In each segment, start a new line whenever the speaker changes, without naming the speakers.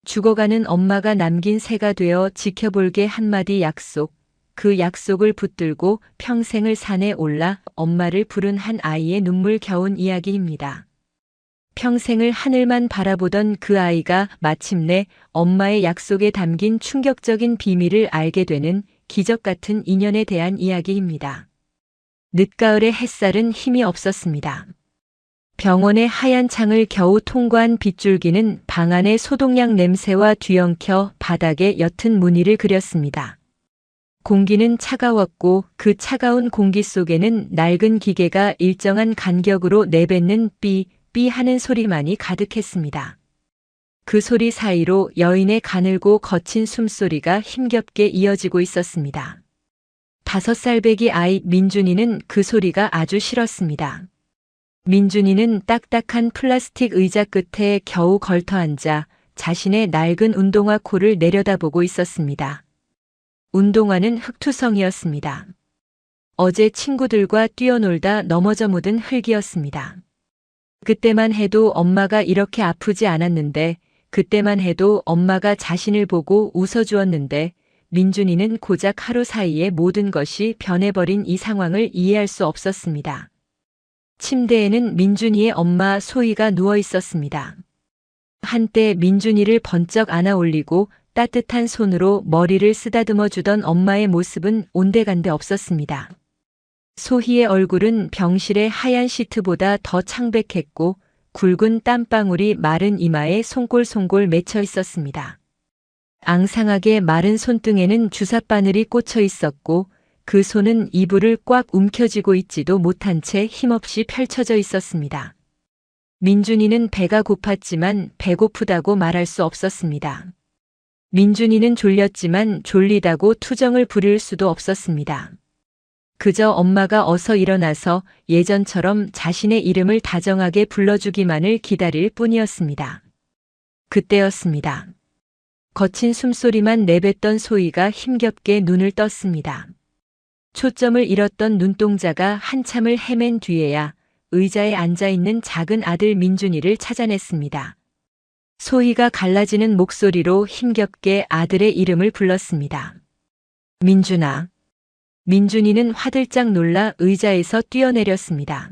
죽어가는 엄마가 남긴 새가 되어 지켜볼게 한마디 약속. 그 약속을 붙들고 평생을 산에 올라 엄마를 부른 한 아이의 눈물 겨운 이야기입니다. 평생을 하늘만 바라보던 그 아이가 마침내 엄마의 약속에 담긴 충격적인 비밀을 알게 되는 기적 같은 인연에 대한 이야기입니다. 늦가을의 햇살은 힘이 없었습니다. 병원의 하얀 창을 겨우 통과한 빗줄기는 방 안의 소독약 냄새와 뒤엉켜 바닥에 옅은 무늬를 그렸습니다. 공기는 차가웠고 그 차가운 공기 속에는 낡은 기계가 일정한 간격으로 내뱉는 삐 하는 소리만이 가득했습니다. 그 소리 사이로 여인의 가늘고 거친 숨소리가 힘겹게 이어지고 있었습니다. 5살 배기 아이 민준이는 그 소리가 아주 싫었습니다. 민준이는 딱딱한 플라스틱 의자 끝에 겨우 걸터 앉아 자신의 낡은 운동화 코를 내려다보고 있었습니다. 운동화는 흙투성이었습니다. 어제 친구들과 뛰어놀다 넘어져 묻은 흙이었습니다. 그때만 해도 엄마가 이렇게 아프지 않았는데, 그때만 해도 엄마가 자신을 보고 웃어주었는데, 민준이는 고작 하루 사이에 모든 것이 변해버린 이 상황을 이해할 수 없었습니다. 침대에는 민준이의 엄마 소희가 누워 있었습니다. 한때 민준이를 번쩍 안아 올리고 따뜻한 손으로 머리를 쓰다듬어 주던 엄마의 모습은 온데간데 없었습니다. 소희의 얼굴은 병실의 하얀 시트보다 더 창백했고 굵은 땀방울이 마른 이마에 송골송골 맺혀 있었습니다. 앙상하게 마른 손등에는 주삿바늘이 꽂혀 있었고 그 손은 이불을 꽉 움켜쥐고 있지도 못한 채 힘없이 펼쳐져 있었습니다. 민준이는 배가 고팠지만 배고프다고 말할 수 없었습니다. 민준이는 졸렸지만 졸리다고 투정을 부릴 수도 없었습니다. 그저 엄마가 어서 일어나서 예전처럼 자신의 이름을 다정하게 불러주기만을 기다릴 뿐이었습니다. 그때였습니다. 거친 숨소리만 내뱉던 소희가 힘겹게 눈을 떴습니다. 초점을 잃었던 눈동자가 한참을 헤맨 뒤에야 의자에 앉아있는 작은 아들 민준이를 찾아냈습니다. 소희가 갈라지는 목소리로 힘겹게 아들의 이름을 불렀습니다. 민준아. 민준이는 화들짝 놀라 의자에서 뛰어내렸습니다.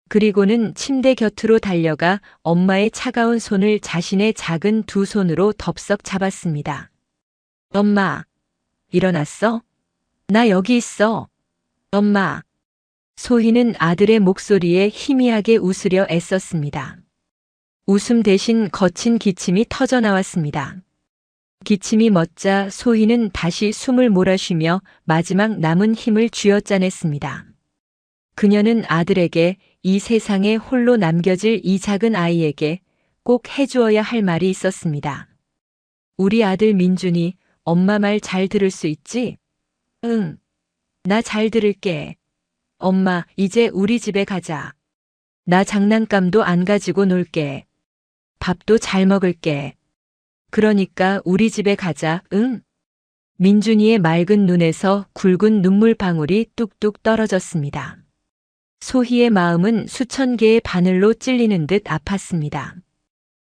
그리고는 침대 곁으로 달려가 엄마의 차가운 손을 자신의 작은 두 손으로 덥석 잡았습니다. 엄마, 일어났어? 나 여기 있어. 엄마. 소희는 아들의 목소리에 희미하게 웃으려 애썼습니다. 웃음 대신 거친 기침이 터져 나왔습니다. 기침이 멎자 소희는 다시 숨을 몰아쉬며 마지막 남은 힘을 쥐어짜냈습니다. 그녀는 아들에게, 이 세상에 홀로 남겨질 이 작은 아이에게 꼭 해주어야 할 말이 있었습니다. 우리 아들 민준이 엄마 말 잘 들을 수 있지? 응. 나 잘 들을게. 엄마, 이제 우리 집에 가자. 나 장난감도 안 가지고 놀게. 밥도 잘 먹을게. 그러니까 우리 집에 가자, 응? 민준이의 맑은 눈에서 굵은 눈물방울이 뚝뚝 떨어졌습니다. 소희의 마음은 수천 개의 바늘로 찔리는 듯 아팠습니다.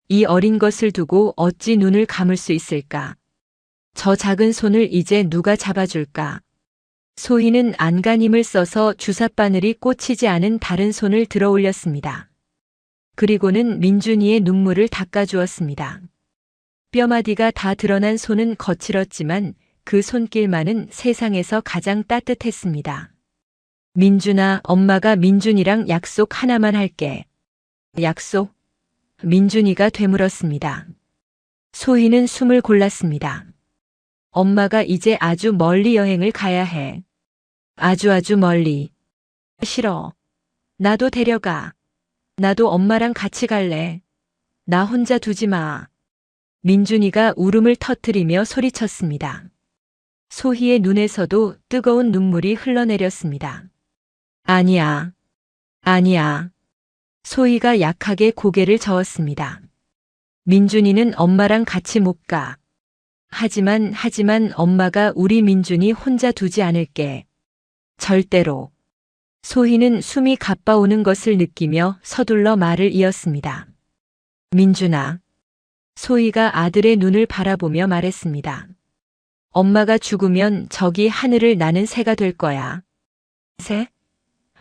이 어린 것을 두고 어찌 눈을 감을 수 있을까? 저 작은 손을 이제 누가 잡아줄까? 소희는 안간힘을 써서 주삿바늘이 꽂히지 않은 다른 손을 들어 올렸습니다. 그리고는 민준이의 눈물을 닦아주었습니다. 뼈마디가 다 드러난 손은 거칠었지만 그 손길만은 세상에서 가장 따뜻했습니다. 민준아, 엄마가 민준이랑 약속 하나만 할게. 약속? 민준이가 되물었습니다. 소희는 숨을 골랐습니다. 엄마가 이제 아주 멀리 여행을 가야 해. 아주 멀리. 싫어. 나도 데려가. 나도 엄마랑 같이 갈래. 나 혼자 두지 마. 민준이가 울음을 터뜨리며 소리쳤습니다. 소희의 눈에서도 뜨거운 눈물이 흘러내렸습니다. 아니야. 아니야. 소희가 약하게 고개를 저었습니다. 민준이는 엄마랑 같이 못 가. 하지만 엄마가 우리 민준이 혼자 두지 않을게. 절대로. 소희는 숨이 가빠오는 것을 느끼며 서둘러 말을 이었습니다. 민준아. 소희가 아들의 눈을 바라보며 말했습니다. 엄마가 죽으면 저기 하늘을 나는 새가 될 거야. 새?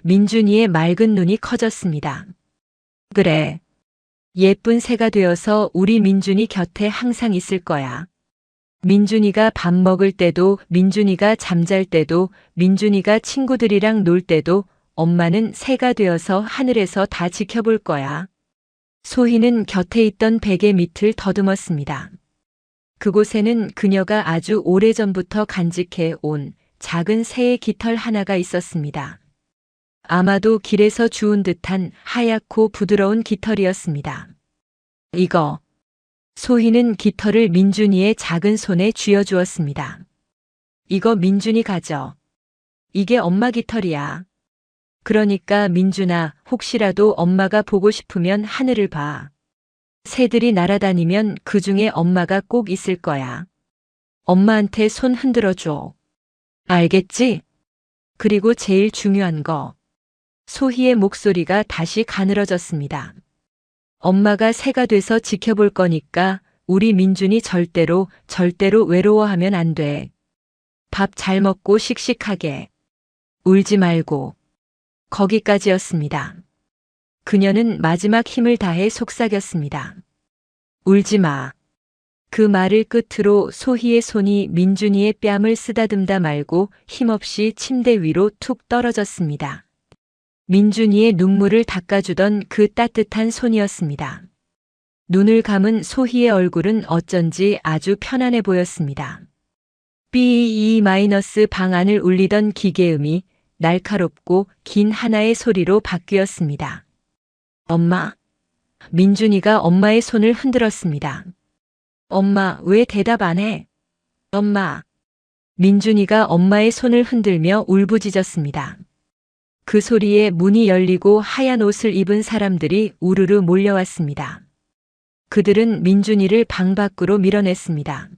민준이의 맑은 눈이 커졌습니다. 그래. 예쁜 새가 되어서 우리 민준이 곁에 항상 있을 거야. 민준이가 밥 먹을 때도, 민준이가 잠잘 때도, 민준이가 친구들이랑 놀 때도 엄마는 새가 되어서 하늘에서 다 지켜볼 거야. 소희는 곁에 있던 베개 밑을 더듬었습니다. 그곳에는 그녀가 아주 오래전부터 간직해 온 작은 새의 깃털 하나가 있었습니다. 아마도 길에서 주운 듯한 하얗고 부드러운 깃털이었습니다. 이거. 소희는 깃털을 민준이의 작은 손에 쥐어주었습니다. 이거 민준이 가져. 이게 엄마 깃털이야. 그러니까 민준아, 혹시라도 엄마가 보고 싶으면 하늘을 봐. 새들이 날아다니면 그 중에 엄마가 꼭 있을 거야. 엄마한테 손 흔들어 줘. 알겠지? 그리고 제일 중요한 거. 소희의 목소리가 다시 가늘어졌습니다. 엄마가 새가 돼서 지켜볼 거니까 우리 민준이 절대로 외로워하면 안 돼. 밥 잘 먹고 씩씩하게. 울지 말고. 거기까지였습니다. 그녀는 마지막 힘을 다해 속삭였습니다. 울지 마. 그 말을 끝으로 소희의 손이 민준이의 뺨을 쓰다듬다 말고 힘없이 침대 위로 툭 떨어졌습니다. 민준이의 눈물을 닦아주던 그 따뜻한 손이었습니다. 눈을 감은 소희의 얼굴은 어쩐지 아주 편안해 보였습니다. B-방 안을 울리던 기계음이 날카롭고 긴 하나의 소리로 바뀌었습니다. 엄마. 민준이가 엄마의 손을 흔들었습니다. 엄마, 왜 대답 안 해? 엄마. 민준이가 엄마의 손을 흔들며 울부짖었습니다. 그 소리에 문이 열리고 하얀 옷을 입은 사람들이 우르르 몰려왔습니다. 그들은 민준이를 방 밖으로 밀어냈습니다.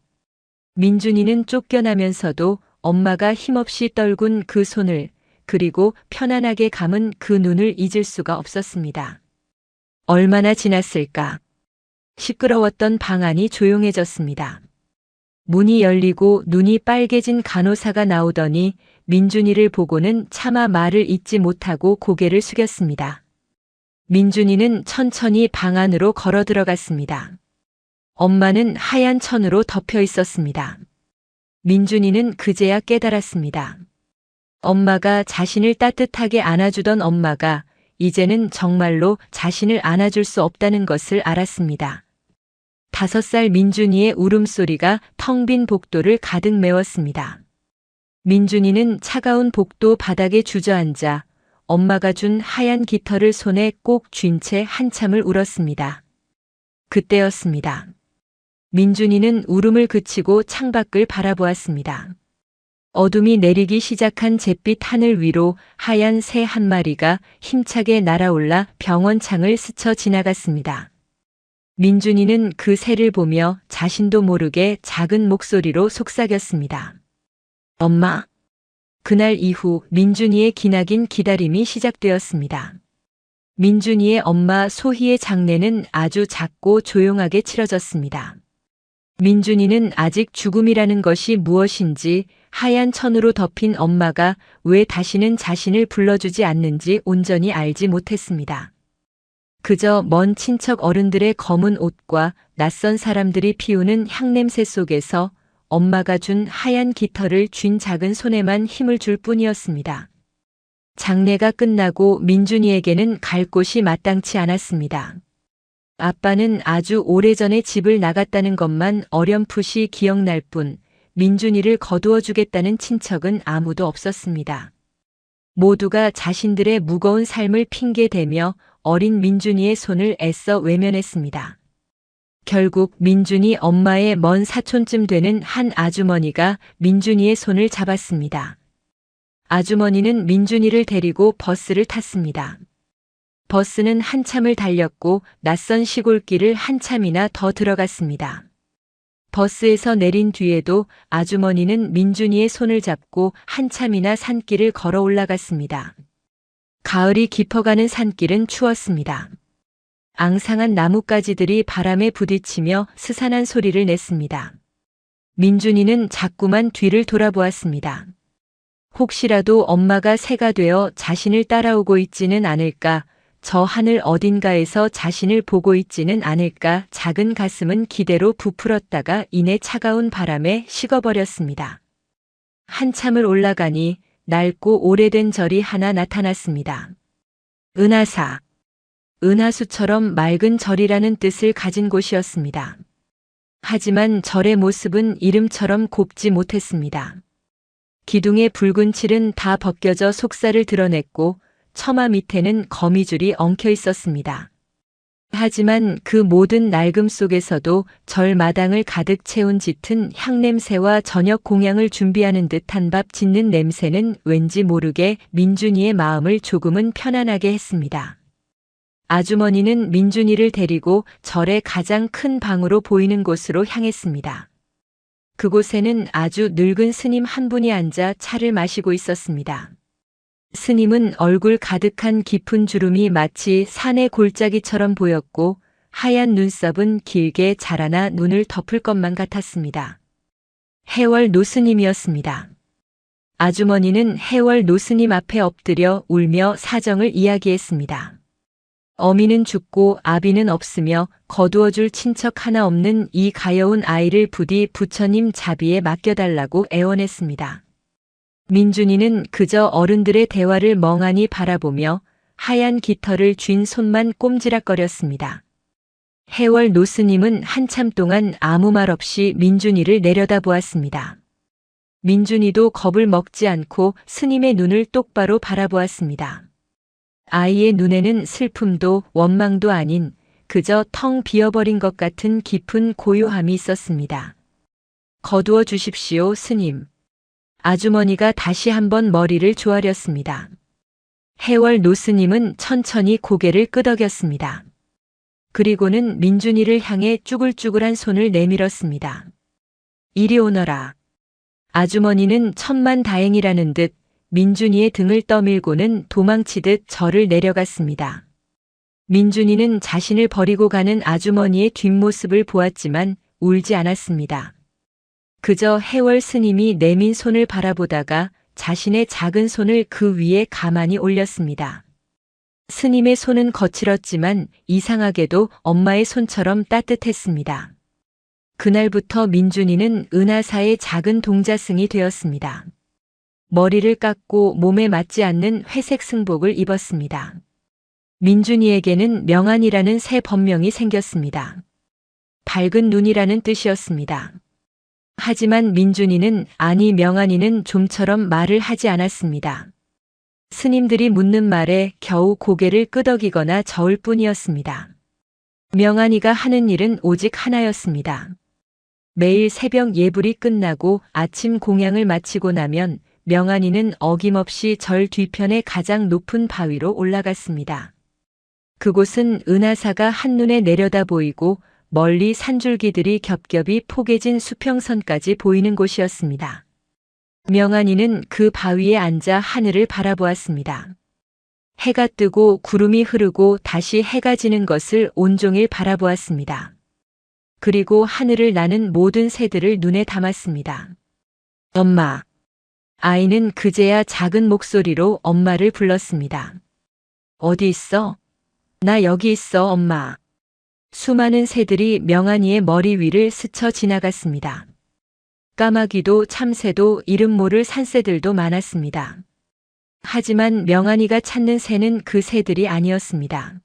민준이는 쫓겨나면서도 엄마가 힘없이 떨군 그 손을, 그리고 편안하게 감은 그 눈을 잊을 수가 없었습니다. 얼마나 지났을까? 시끄러웠던 방 안이 조용해졌습니다. 문이 열리고 눈이 빨개진 간호사가 나오더니 민준이를 보고는 차마 말을 잇지 못하고 고개를 숙였습니다. 민준이는 천천히 방 안으로 걸어 들어갔습니다. 엄마는 하얀 천으로 덮여 있었습니다. 민준이는 그제야 깨달았습니다. 엄마가 자신을 따뜻하게 안아주던 엄마가 이제는 정말로 자신을 안아줄 수 없다는 것을 알았습니다. 5살 민준이의 울음소리가 텅 빈 복도를 가득 메웠습니다. 민준이는 차가운 복도 바닥에 주저앉아 엄마가 준 하얀 깃털을 손에 꼭 쥔 채 한참을 울었습니다. 그때였습니다. 민준이는 울음을 그치고 창밖을 바라보았습니다. 어둠이 내리기 시작한 잿빛 하늘 위로 하얀 새 한 마리가 힘차게 날아올라 병원 창을 스쳐 지나갔습니다. 민준이는 그 새를 보며 자신도 모르게 작은 목소리로 속삭였습니다. 엄마. 그날 이후 민준이의 기나긴 기다림이 시작되었습니다. 민준이의 엄마 소희의 장례는 아주 작고 조용하게 치러졌습니다. 민준이는 아직 죽음이라는 것이 무엇인지, 하얀 천으로 덮인 엄마가 왜 다시는 자신을 불러주지 않는지 온전히 알지 못했습니다. 그저 먼 친척 어른들의 검은 옷과 낯선 사람들이 피우는 향냄새 속에서 엄마가 준 하얀 깃털을 쥔 작은 손에만 힘을 줄 뿐이었습니다. 장례가 끝나고 민준이에게는 갈 곳이 마땅치 않았습니다. 아빠는 아주 오래전에 집을 나갔다는 것만 어렴풋이 기억날 뿐 민준이를 거두어 주겠다는 친척은 아무도 없었습니다. 모두가 자신들의 무거운 삶을 핑계대며 어린 민준이의 손을 애써 외면했습니다. 결국 민준이 엄마의 먼 사촌쯤 되는 한 아주머니가 민준이의 손을 잡았습니다. 아주머니는 민준이를 데리고 버스를 탔습니다. 버스는 한참을 달렸고 낯선 시골길을 한참이나 더 들어갔습니다. 버스에서 내린 뒤에도 아주머니는 민준이의 손을 잡고 한참이나 산길을 걸어 올라갔습니다. 가을이 깊어가는 산길은 추웠습니다. 앙상한 나뭇가지들이 바람에 부딪히며 스산한 소리를 냈습니다. 민준이는 자꾸만 뒤를 돌아보았습니다. 혹시라도 엄마가 새가 되어 자신을 따라오고 있지는 않을까, 저 하늘 어딘가에서 자신을 보고 있지는 않을까. 작은 가슴은 기대로 부풀었다가 이내 차가운 바람에 식어버렸습니다. 한참을 올라가니 낡고 오래된 절이 하나 나타났습니다. 은하사. 은하수처럼 맑은 절이라는 뜻을 가진 곳이었습니다. 하지만 절의 모습은 이름처럼 곱지 못했습니다. 기둥의 붉은 칠은 다 벗겨져 속살을 드러냈고 처마 밑에는 거미줄이 엉켜 있었습니다. 하지만 그 모든 낡음 속에서도 절 마당을 가득 채운 짙은 향냄새와 저녁 공양을 준비하는 듯한 밥 짓는 냄새는 왠지 모르게 민준이의 마음을 조금은 편안하게 했습니다. 아주머니는 민준이를 데리고 절의 가장 큰 방으로 보이는 곳으로 향했습니다. 그곳에는 아주 늙은 스님 한 분이 앉아 차를 마시고 있었습니다. 스님은 얼굴 가득한 깊은 주름이 마치 산의 골짜기처럼 보였고 하얀 눈썹은 길게 자라나 눈을 덮을 것만 같았습니다. 해월 노스님이었습니다. 아주머니는 해월 노스님 앞에 엎드려 울며 사정을 이야기했습니다. 어미는 죽고 아비는 없으며 거두어줄 친척 하나 없는 이 가여운 아이를 부디 부처님 자비에 맡겨달라고 애원했습니다. 민준이는 그저 어른들의 대화를 멍하니 바라보며 하얀 깃털을 쥔 손만 꼼지락거렸습니다. 해월 노스님은 한참 동안 아무 말 없이 민준이를 내려다보았습니다. 민준이도 겁을 먹지 않고 스님의 눈을 똑바로 바라보았습니다. 아이의 눈에는 슬픔도 원망도 아닌 그저 텅 비어버린 것 같은 깊은 고요함이 있었습니다. 거두어 주십시오, 스님. 아주머니가 다시 한번 머리를 조아렸습니다. 해월 노스님은 천천히 고개를 끄덕였습니다. 그리고는 민준이를 향해 쭈글쭈글한 손을 내밀었습니다. 이리 오너라. 아주머니는 천만다행이라는 듯 민준이의 등을 떠밀고는 도망치듯 절을 내려갔습니다. 민준이는 자신을 버리고 가는 아주머니의 뒷모습을 보았지만 울지 않았습니다. 그저 해월 스님이 내민 손을 바라보다가 자신의 작은 손을 그 위에 가만히 올렸습니다. 스님의 손은 거칠었지만 이상하게도 엄마의 손처럼 따뜻했습니다. 그날부터 민준이는 은하사의 작은 동자승이 되었습니다. 머리를 깎고 몸에 맞지 않는 회색 승복을 입었습니다. 민준이에게는 명안이라는 새 법명이 생겼습니다. 밝은 눈이라는 뜻이었습니다. 하지만 민준이는 아니 명안이는 좀처럼 말을 하지 않았습니다. 스님들이 묻는 말에 겨우 고개를 끄덕이거나 저을 뿐이었습니다. 명안이가 하는 일은 오직 하나였습니다. 매일 새벽 예불이 끝나고 아침 공양을 마치고 나면 명안이는 어김없이 절 뒤편의 가장 높은 바위로 올라갔습니다. 그곳은 은하사가 한눈에 내려다 보이고 멀리 산줄기들이 겹겹이 포개진 수평선까지 보이는 곳이었습니다. 명안이는 그 바위에 앉아 하늘을 바라보았습니다. 해가 뜨고 구름이 흐르고 다시 해가 지는 것을 온종일 바라보았습니다. 그리고 하늘을 나는 모든 새들을 눈에 담았습니다. 엄마. 아이는 그제야 작은 목소리로 엄마를 불렀습니다. 어디 있어? 나 여기 있어, 엄마. 수많은 새들이 명안이의 머리 위를 스쳐 지나갔습니다. 까마귀도 참새도 이름 모를 산새들도 많았습니다. 하지만 명안이가 찾는 새는 그 새들이 아니었습니다.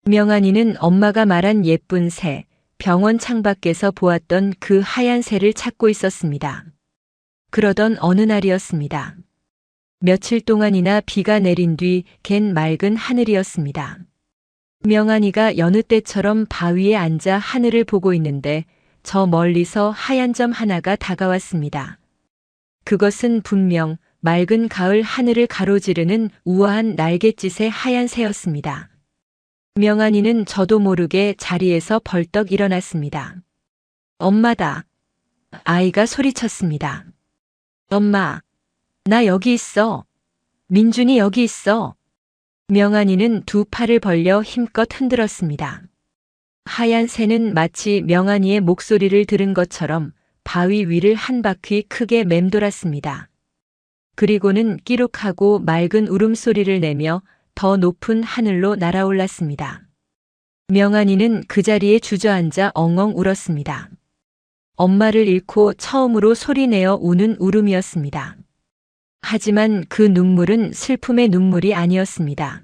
명안이는 엄마가 말한 예쁜 새, 병원 창밖에서 보았던 그 하얀 새를 찾고 있었습니다. 그러던 어느 날이었습니다. 며칠 동안이나 비가 내린 뒤 갠 맑은 하늘이었습니다. 명안이가 여느 때처럼 바위에 앉아 하늘을 보고 있는데 저 멀리서 하얀 점 하나가 다가왔습니다. 그것은 분명 맑은 가을 하늘을 가로지르는 우아한 날갯짓의 하얀 새였습니다. 명안이는 저도 모르게 자리에서 벌떡 일어났습니다. 엄마다. 아이가 소리쳤습니다. 엄마, 나 여기 있어. 민준이 여기 있어. 명안이는 두 팔을 벌려 힘껏 흔들었습니다. 하얀 새는 마치 명안이의 목소리를 들은 것처럼 바위 위를 한 바퀴 크게 맴돌았습니다. 그리고는 끼룩하고 맑은 울음소리를 내며 더 높은 하늘로 날아올랐습니다. 명안이는 그 자리에 주저앉아 엉엉 울었습니다. 엄마를 잃고 처음으로 소리내어 우는 울음이었습니다. 하지만 그 눈물은 슬픔의 눈물이 아니었습니다.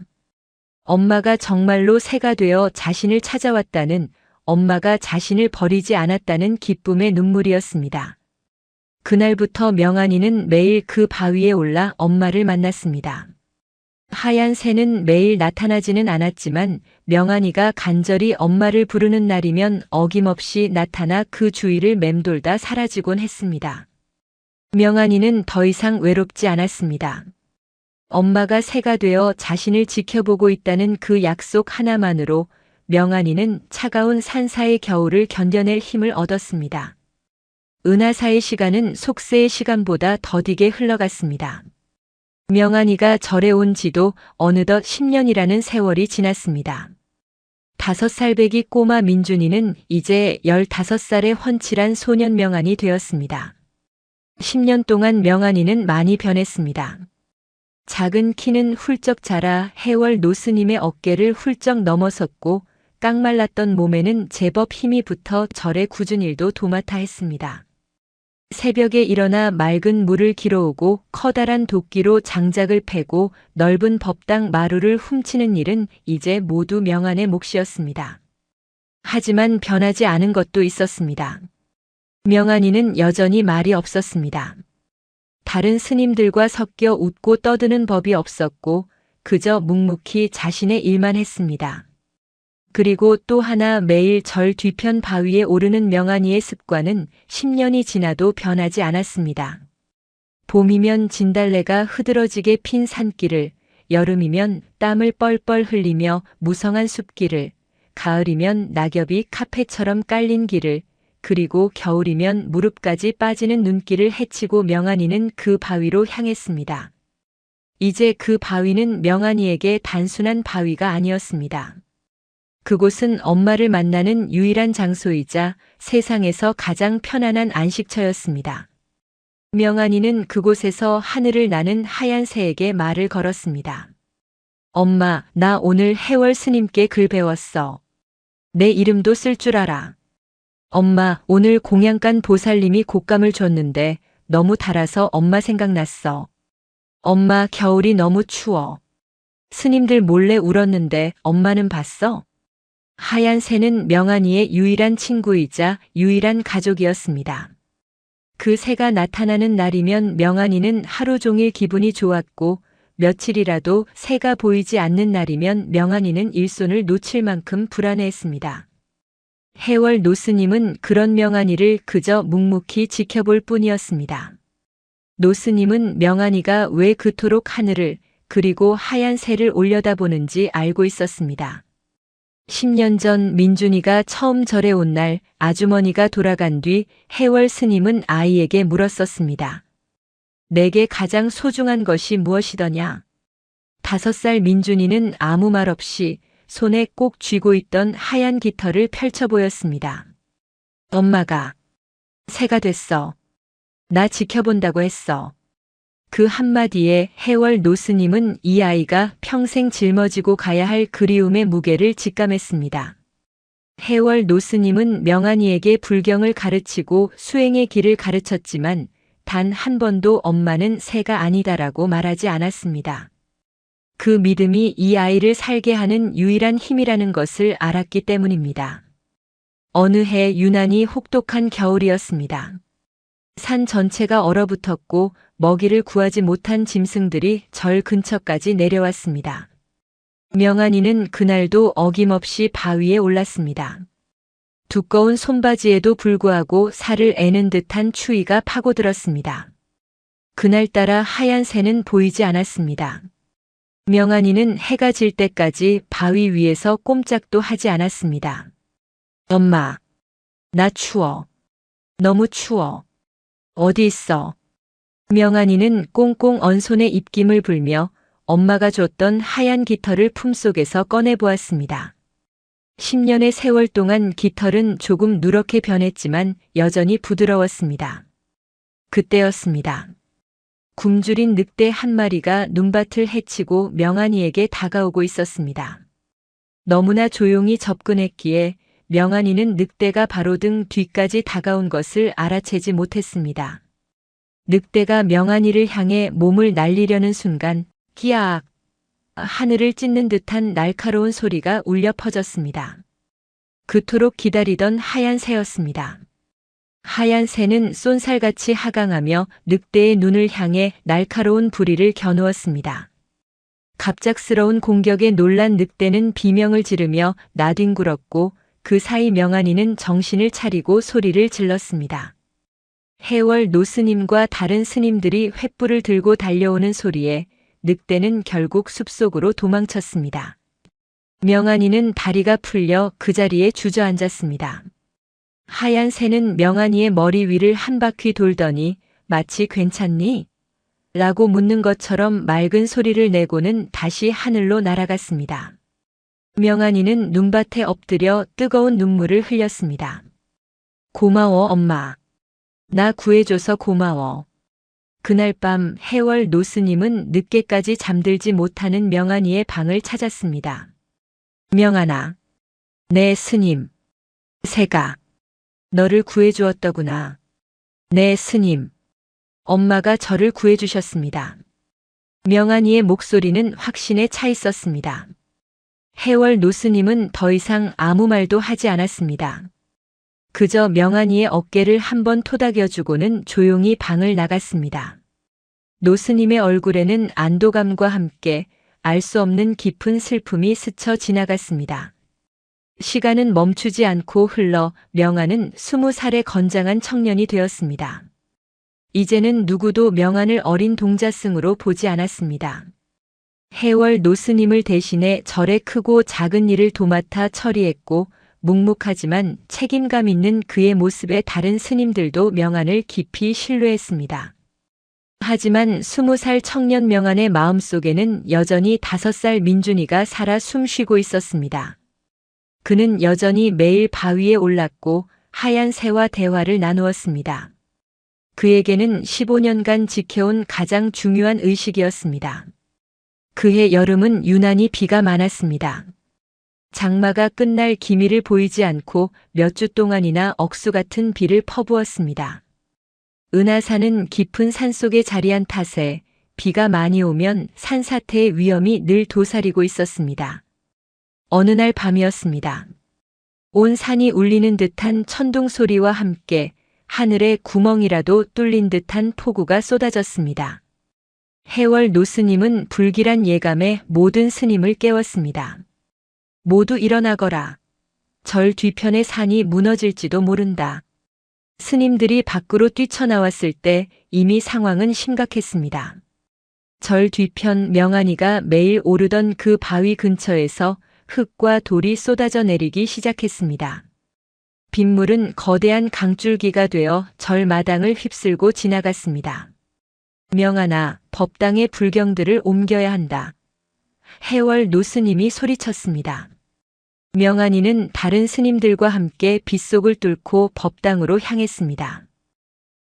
엄마가 정말로 새가 되어 자신을 찾아왔다는, 엄마가 자신을 버리지 않았다는 기쁨의 눈물이었습니다. 그날부터 명안이는 매일 그 바위에 올라 엄마를 만났습니다. 하얀 새는 매일 나타나지는 않았지만 명안이가 간절히 엄마를 부르는 날이면 어김없이 나타나 그 주위를 맴돌다 사라지곤 했습니다. 명안이는 더 이상 외롭지 않았습니다. 엄마가 새가 되어 자신을 지켜보고 있다는 그 약속 하나만으로 명안이는 차가운 산사의 겨울을 견뎌낼 힘을 얻었습니다. 은하사의 시간은 속세의 시간보다 더디게 흘러갔습니다. 명안이가 절에 온 지도 어느덧 10년이라는 세월이 지났습니다. 5살배기 꼬마 민준이는 이제 15살의 훤칠한 소년 명안이 되었습니다. 10년 동안 명안이는 많이 변했습니다. 작은 키는 훌쩍 자라 해월 노스님의 어깨를 훌쩍 넘어섰고 깡말랐던 몸에는 제법 힘이 붙어 절의 굳은 일도 도맡아 했습니다. 새벽에 일어나 맑은 물을 길어오고 커다란 도끼로 장작을 패고 넓은 법당 마루를 훔치는 일은 이제 모두 명안의 몫이었습니다. 하지만 변하지 않은 것도 있었습니다. 명안이는 여전히 말이 없었습니다. 다른 스님들과 섞여 웃고 떠드는 법이 없었고 그저 묵묵히 자신의 일만 했습니다. 그리고 또 하나 매일 절 뒤편 바위에 오르는 명안이의 습관은 10년이 지나도 변하지 않았습니다. 봄이면 진달래가 흐드러지게 핀 산길을, 여름이면 땀을 뻘뻘 흘리며 무성한 숲길을, 가을이면 낙엽이 카페처럼 깔린 길을, 그리고 겨울이면 무릎까지 빠지는 눈길을 헤치고 명안이는 그 바위로 향했습니다. 이제 그 바위는 명안이에게 단순한 바위가 아니었습니다. 그곳은 엄마를 만나는 유일한 장소이자 세상에서 가장 편안한 안식처였습니다. 명안이는 그곳에서 하늘을 나는 하얀 새에게 말을 걸었습니다. 엄마, 나 오늘 해월 스님께 글 배웠어. 내 이름도 쓸 줄 알아. 엄마, 오늘 공양간 보살님이 곶감을 줬는데 너무 달아서 엄마 생각났어. 엄마, 겨울이 너무 추워. 스님들 몰래 울었는데 엄마는 봤어? 하얀 새는 명안이의 유일한 친구이자 유일한 가족이었습니다. 그 새가 나타나는 날이면 명안이는 하루 종일 기분이 좋았고 며칠이라도 새가 보이지 않는 날이면 명안이는 일손을 놓칠 만큼 불안해했습니다. 해월 노스님은 그런 명안이를 그저 묵묵히 지켜볼 뿐이었습니다. 노스님은 명안이가 왜 그토록 하늘을 그리고 하얀 새를 올려다보는지 알고 있었습니다. 10년 전 민준이가 처음 절에 온 날 아주머니가 돌아간 뒤 해월 스님은 아이에게 물었었습니다. 내게 가장 소중한 것이 무엇이더냐? 5살 민준이는 아무 말 없이 손에 꼭 쥐고 있던 하얀 깃털을 펼쳐 보였습니다. 엄마가 새가 됐어. 나 지켜본다고 했어. 그 한마디에 해월 노스님은 이 아이가 평생 짊어지고 가야 할 그리움의 무게를 직감했습니다. 해월 노스님은 명안이에게 불경을 가르치고 수행의 길을 가르쳤지만 단 한 번도 엄마는 새가 아니다라고 말하지 않았습니다. 그 믿음이 이 아이를 살게 하는 유일한 힘이라는 것을 알았기 때문입니다. 어느 해 유난히 혹독한 겨울이었습니다. 산 전체가 얼어붙었고 먹이를 구하지 못한 짐승들이 절 근처까지 내려왔습니다. 명안이는 그날도 어김없이 바위에 올랐습니다. 두꺼운 손바지에도 불구하고 살을 애는 듯한 추위가 파고들었습니다. 그날따라 하얀 새는 보이지 않았습니다. 명안이는 해가 질 때까지 바위 위에서 꼼짝도 하지 않았습니다. 엄마, 나 추워. 너무 추워. 어디 있어? 명안이는 꽁꽁 언 손에 입김을 불며 엄마가 줬던 하얀 깃털을 품속에서 꺼내보았습니다. 10년의 세월 동안 깃털은 조금 누렇게 변했지만 여전히 부드러웠습니다. 그때였습니다. 굶주린 늑대 한 마리가 눈밭을 헤치고 명안이에게 다가오고 있었습니다. 너무나 조용히 접근했기에 명안이는 늑대가 바로 등 뒤까지 다가온 것을 알아채지 못했습니다. 늑대가 명안이를 향해 몸을 날리려는 순간 끼악! 하늘을 찢는 듯한 날카로운 소리가 울려 퍼졌습니다. 그토록 기다리던 하얀 새였습니다. 하얀 새는 쏜살같이 하강하며 늑대의 눈을 향해 날카로운 부리를 겨누었습니다. 갑작스러운 공격에 놀란 늑대는 비명을 지르며 나뒹굴었고 그 사이 명안이는 정신을 차리고 소리를 질렀습니다. 해월 노스님과 다른 스님들이 횃불을 들고 달려오는 소리에 늑대는 결국 숲속으로 도망쳤습니다. 명안이는 다리가 풀려 그 자리에 주저앉았습니다. 하얀 새는 명안이의 머리 위를 한 바퀴 돌더니 마치 괜찮니? 라고 묻는 것처럼 맑은 소리를 내고는 다시 하늘로 날아갔습니다. 명안이는 눈밭에 엎드려 뜨거운 눈물을 흘렸습니다. 고마워, 엄마. 나 구해줘서 고마워. 그날 밤 해월 노스님은 늦게까지 잠들지 못하는 명안이의 방을 찾았습니다. 명안아, 내 스님, 새가 너를 구해주었더구나. 내 스님, 엄마가 저를 구해주셨습니다. 명안이의 목소리는 확신에 차 있었습니다. 해월 노스님은 더 이상 아무 말도 하지 않았습니다. 그저 명안이의 어깨를 한번 토닥여주고는 조용히 방을 나갔습니다. 노스님의 얼굴에는 안도감과 함께 알 수 없는 깊은 슬픔이 스쳐 지나갔습니다. 시간은 멈추지 않고 흘러 명안은 20살의 건장한 청년이 되었습니다. 이제는 누구도 명안을 어린 동자승으로 보지 않았습니다. 해월 노스님을 대신해 절의 크고 작은 일을 도맡아 처리했고 묵묵하지만 책임감 있는 그의 모습에 다른 스님들도 명안을 깊이 신뢰했습니다. 하지만 20살 청년 명안의 마음속에는 여전히 5살 민준이가 살아 숨쉬고 있었습니다. 그는 여전히 매일 바위에 올랐고 하얀 새와 대화를 나누었습니다. 그에게는 15년간 지켜온 가장 중요한 의식이었습니다. 그해 여름은 유난히 비가 많았습니다. 장마가 끝날 기미를 보이지 않고 몇 주 동안이나 억수 같은 비를 퍼부었습니다. 은하산은 깊은 산속에 자리한 탓에 비가 많이 오면 산사태의 위험이 늘 도사리고 있었습니다. 어느 날 밤이었습니다. 온 산이 울리는 듯한 천둥 소리와 함께 하늘에 구멍이라도 뚫린 듯한 폭우가 쏟아졌습니다. 해월 노스님은 불길한 예감에 모든 스님을 깨웠습니다. 모두 일어나거라. 절 뒤편의 산이 무너질지도 모른다. 스님들이 밖으로 뛰쳐나왔을 때 이미 상황은 심각했습니다. 절 뒤편 명안이가 매일 오르던 그 바위 근처에서 흙과 돌이 쏟아져 내리기 시작했습니다. 빗물은 거대한 강줄기가 되어 절 마당을 휩쓸고 지나갔습니다. 명안아, 법당의 불경들을 옮겨야 한다. 해월 노스님이 소리쳤습니다. 명안이는 다른 스님들과 함께 빗속을 뚫고 법당으로 향했습니다.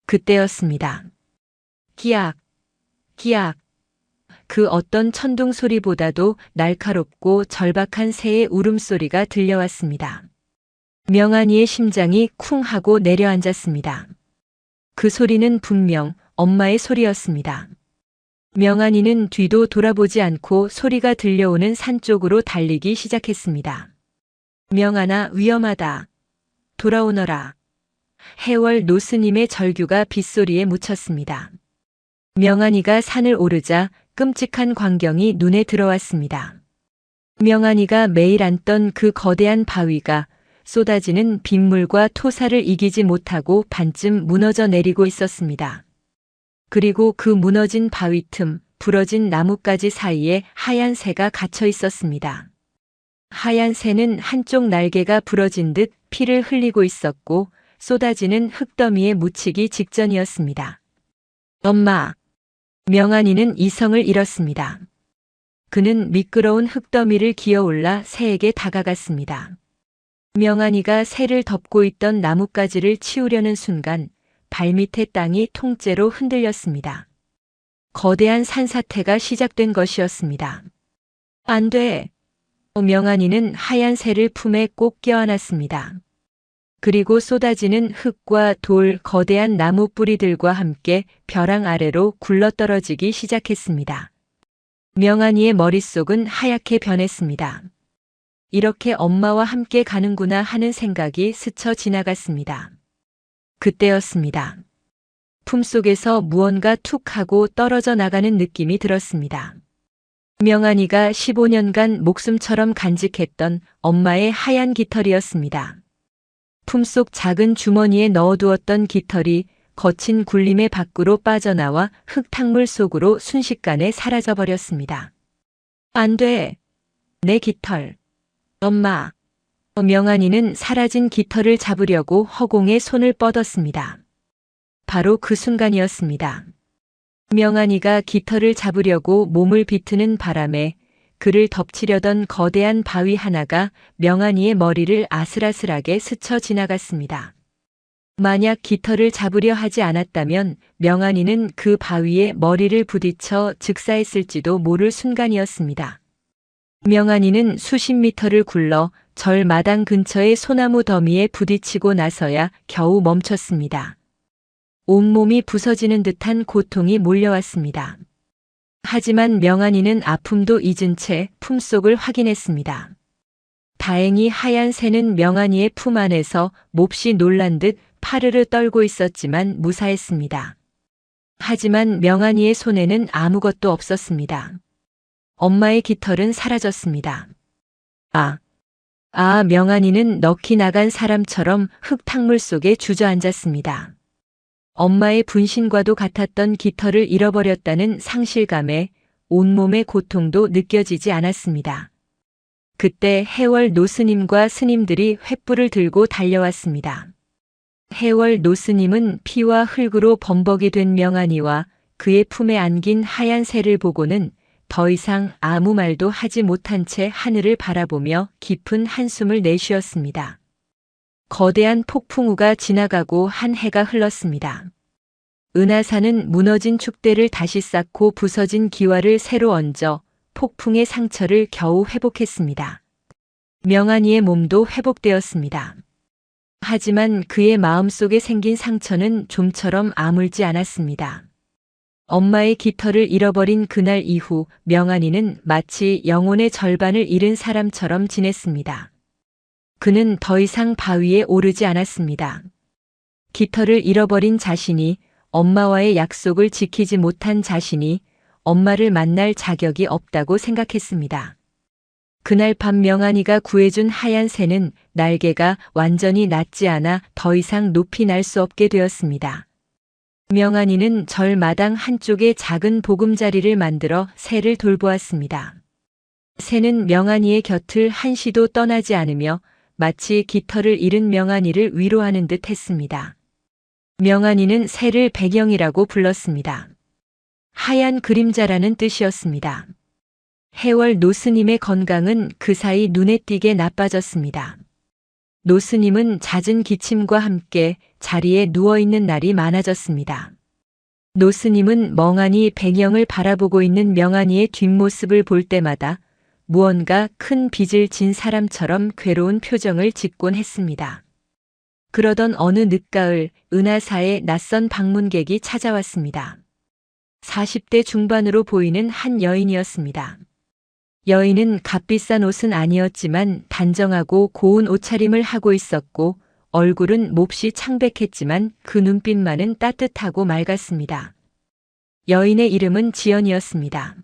그때였습니다. 끼악, 끼악. 그 어떤 천둥 소리보다도 날카롭고 절박한 새의 울음소리가 들려왔습니다. 명안이의 심장이 쿵 하고 내려앉았습니다. 그 소리는 분명 엄마의 소리였습니다. 명안이는 뒤도 돌아보지 않고 소리가 들려오는 산 쪽으로 달리기 시작했습니다. 명안아, 위험하다. 돌아오너라. 해월 노스님의 절규가 빗소리에 묻혔습니다. 명안이가 산을 오르자 끔찍한 광경이 눈에 들어왔습니다. 명안이가 매일 앉던 그 거대한 바위가 쏟아지는 빗물과 토사를 이기지 못하고 반쯤 무너져 내리고 있었습니다. 그리고 그 무너진 바위 틈, 부러진 나뭇가지 사이에 하얀 새가 갇혀 있었습니다. 하얀 새는 한쪽 날개가 부러진 듯 피를 흘리고 있었고 쏟아지는 흙더미에 묻히기 직전이었습니다. 엄마! 명안이는 이성을 잃었습니다. 그는 미끄러운 흙더미를 기어올라 새에게 다가갔습니다. 명안이가 새를 덮고 있던 나뭇가지를 치우려는 순간 발밑의 땅이 통째로 흔들렸습니다. 거대한 산사태가 시작된 것이었습니다. 안 돼! 명안이는 하얀 새를 품에 꼭 껴안았습니다. 그리고 쏟아지는 흙과 돌, 거대한 나무 뿌리들과 함께 벼랑 아래로 굴러떨어지기 시작했습니다. 명안이의 머릿속은 하얗게 변했습니다. 이렇게 엄마와 함께 가는구나 하는 생각이 스쳐 지나갔습니다. 그때였습니다. 품속에서 무언가 툭 하고 떨어져 나가는 느낌이 들었습니다. 명안이가 15년간 목숨처럼 간직했던 엄마의 하얀 깃털이었습니다. 품속 작은 주머니에 넣어두었던 깃털이 거친 굴림의 밖으로 빠져나와 흙탕물 속으로 순식간에 사라져버렸습니다. 안 돼! 내 깃털! 엄마! 명안이는 사라진 깃털을 잡으려고 허공에 손을 뻗었습니다. 바로 그 순간이었습니다. 명안이가 깃털을 잡으려고 몸을 비트는 바람에 그를 덮치려던 거대한 바위 하나가 명안이의 머리를 아슬아슬하게 스쳐 지나갔습니다. 만약 깃털을 잡으려 하지 않았다면 명안이는 그 바위에 머리를 부딪혀 즉사했을지도 모를 순간이었습니다. 명안이는 수십 미터를 굴러 절 마당 근처의 소나무 더미에 부딪히고 나서야 겨우 멈췄습니다. 온몸이 부서지는 듯한 고통이 몰려왔습니다. 하지만 명안이는 아픔도 잊은 채 품속을 확인했습니다. 다행히 하얀 새는 명안이의 품 안에서 몹시 놀란 듯 파르르 떨고 있었지만 무사했습니다. 하지만 명안이의 손에는 아무것도 없었습니다. 엄마의 깃털은 사라졌습니다. 명안이는 넋이 나간 사람처럼 흙탕물 속에 주저앉았습니다. 엄마의 분신과도 같았던 깃털을 잃어버렸다는 상실감에 온몸의 고통도 느껴지지 않았습니다. 그때 해월 노스님과 스님들이 횃불을 들고 달려왔습니다. 해월 노스님은 피와 흙으로 범벅이 된 명안이와 그의 품에 안긴 하얀 새를 보고는 더 이상 아무 말도 하지 못한 채 하늘을 바라보며 깊은 한숨을 내쉬었습니다. 거대한 폭풍우가 지나가고 한 해가 흘렀습니다. 은하산은 무너진 축대를 다시 쌓고 부서진 기와를 새로 얹어 폭풍의 상처를 겨우 회복했습니다. 명안이의 몸도 회복되었습니다. 하지만 그의 마음속에 생긴 상처는 좀처럼 아물지 않았습니다. 엄마의 깃털을 잃어버린 그날 이후 명안이는 마치 영혼의 절반을 잃은 사람처럼 지냈습니다. 그는 더 이상 바위에 오르지 않았습니다. 깃털을 잃어버린 자신이, 엄마와의 약속을 지키지 못한 자신이 엄마를 만날 자격이 없다고 생각했습니다. 그날 밤 명안이가 구해준 하얀 새는 날개가 완전히 낫지 않아 더 이상 높이 날 수 없게 되었습니다. 명안이는 절 마당 한쪽에 작은 보금자리를 만들어 새를 돌보았습니다. 새는 명안이의 곁을 한시도 떠나지 않으며 마치 깃털을 잃은 명안이를 위로하는 듯 했습니다. 명안이는 새를 배경이라고 불렀습니다. 하얀 그림자라는 뜻이었습니다. 해월 노스님의 건강은 그 사이 눈에 띄게 나빠졌습니다. 노스님은 잦은 기침과 함께 자리에 누워있는 날이 많아졌습니다. 노스님은 멍하니 배경을 바라보고 있는 명안이의 뒷모습을 볼 때마다 무언가 큰 빚을 진 사람처럼 괴로운 표정을 짓곤 했습니다. 그러던 어느 늦가을 은하사에 낯선 방문객이 찾아왔습니다. 40대 중반으로 보이는 한 여인이었습니다. 여인은 값비싼 옷은 아니었지만 단정하고 고운 옷차림을 하고 있었고 얼굴은 몹시 창백했지만 그 눈빛만은 따뜻하고 맑았습니다. 여인의 이름은 지연이었습니다.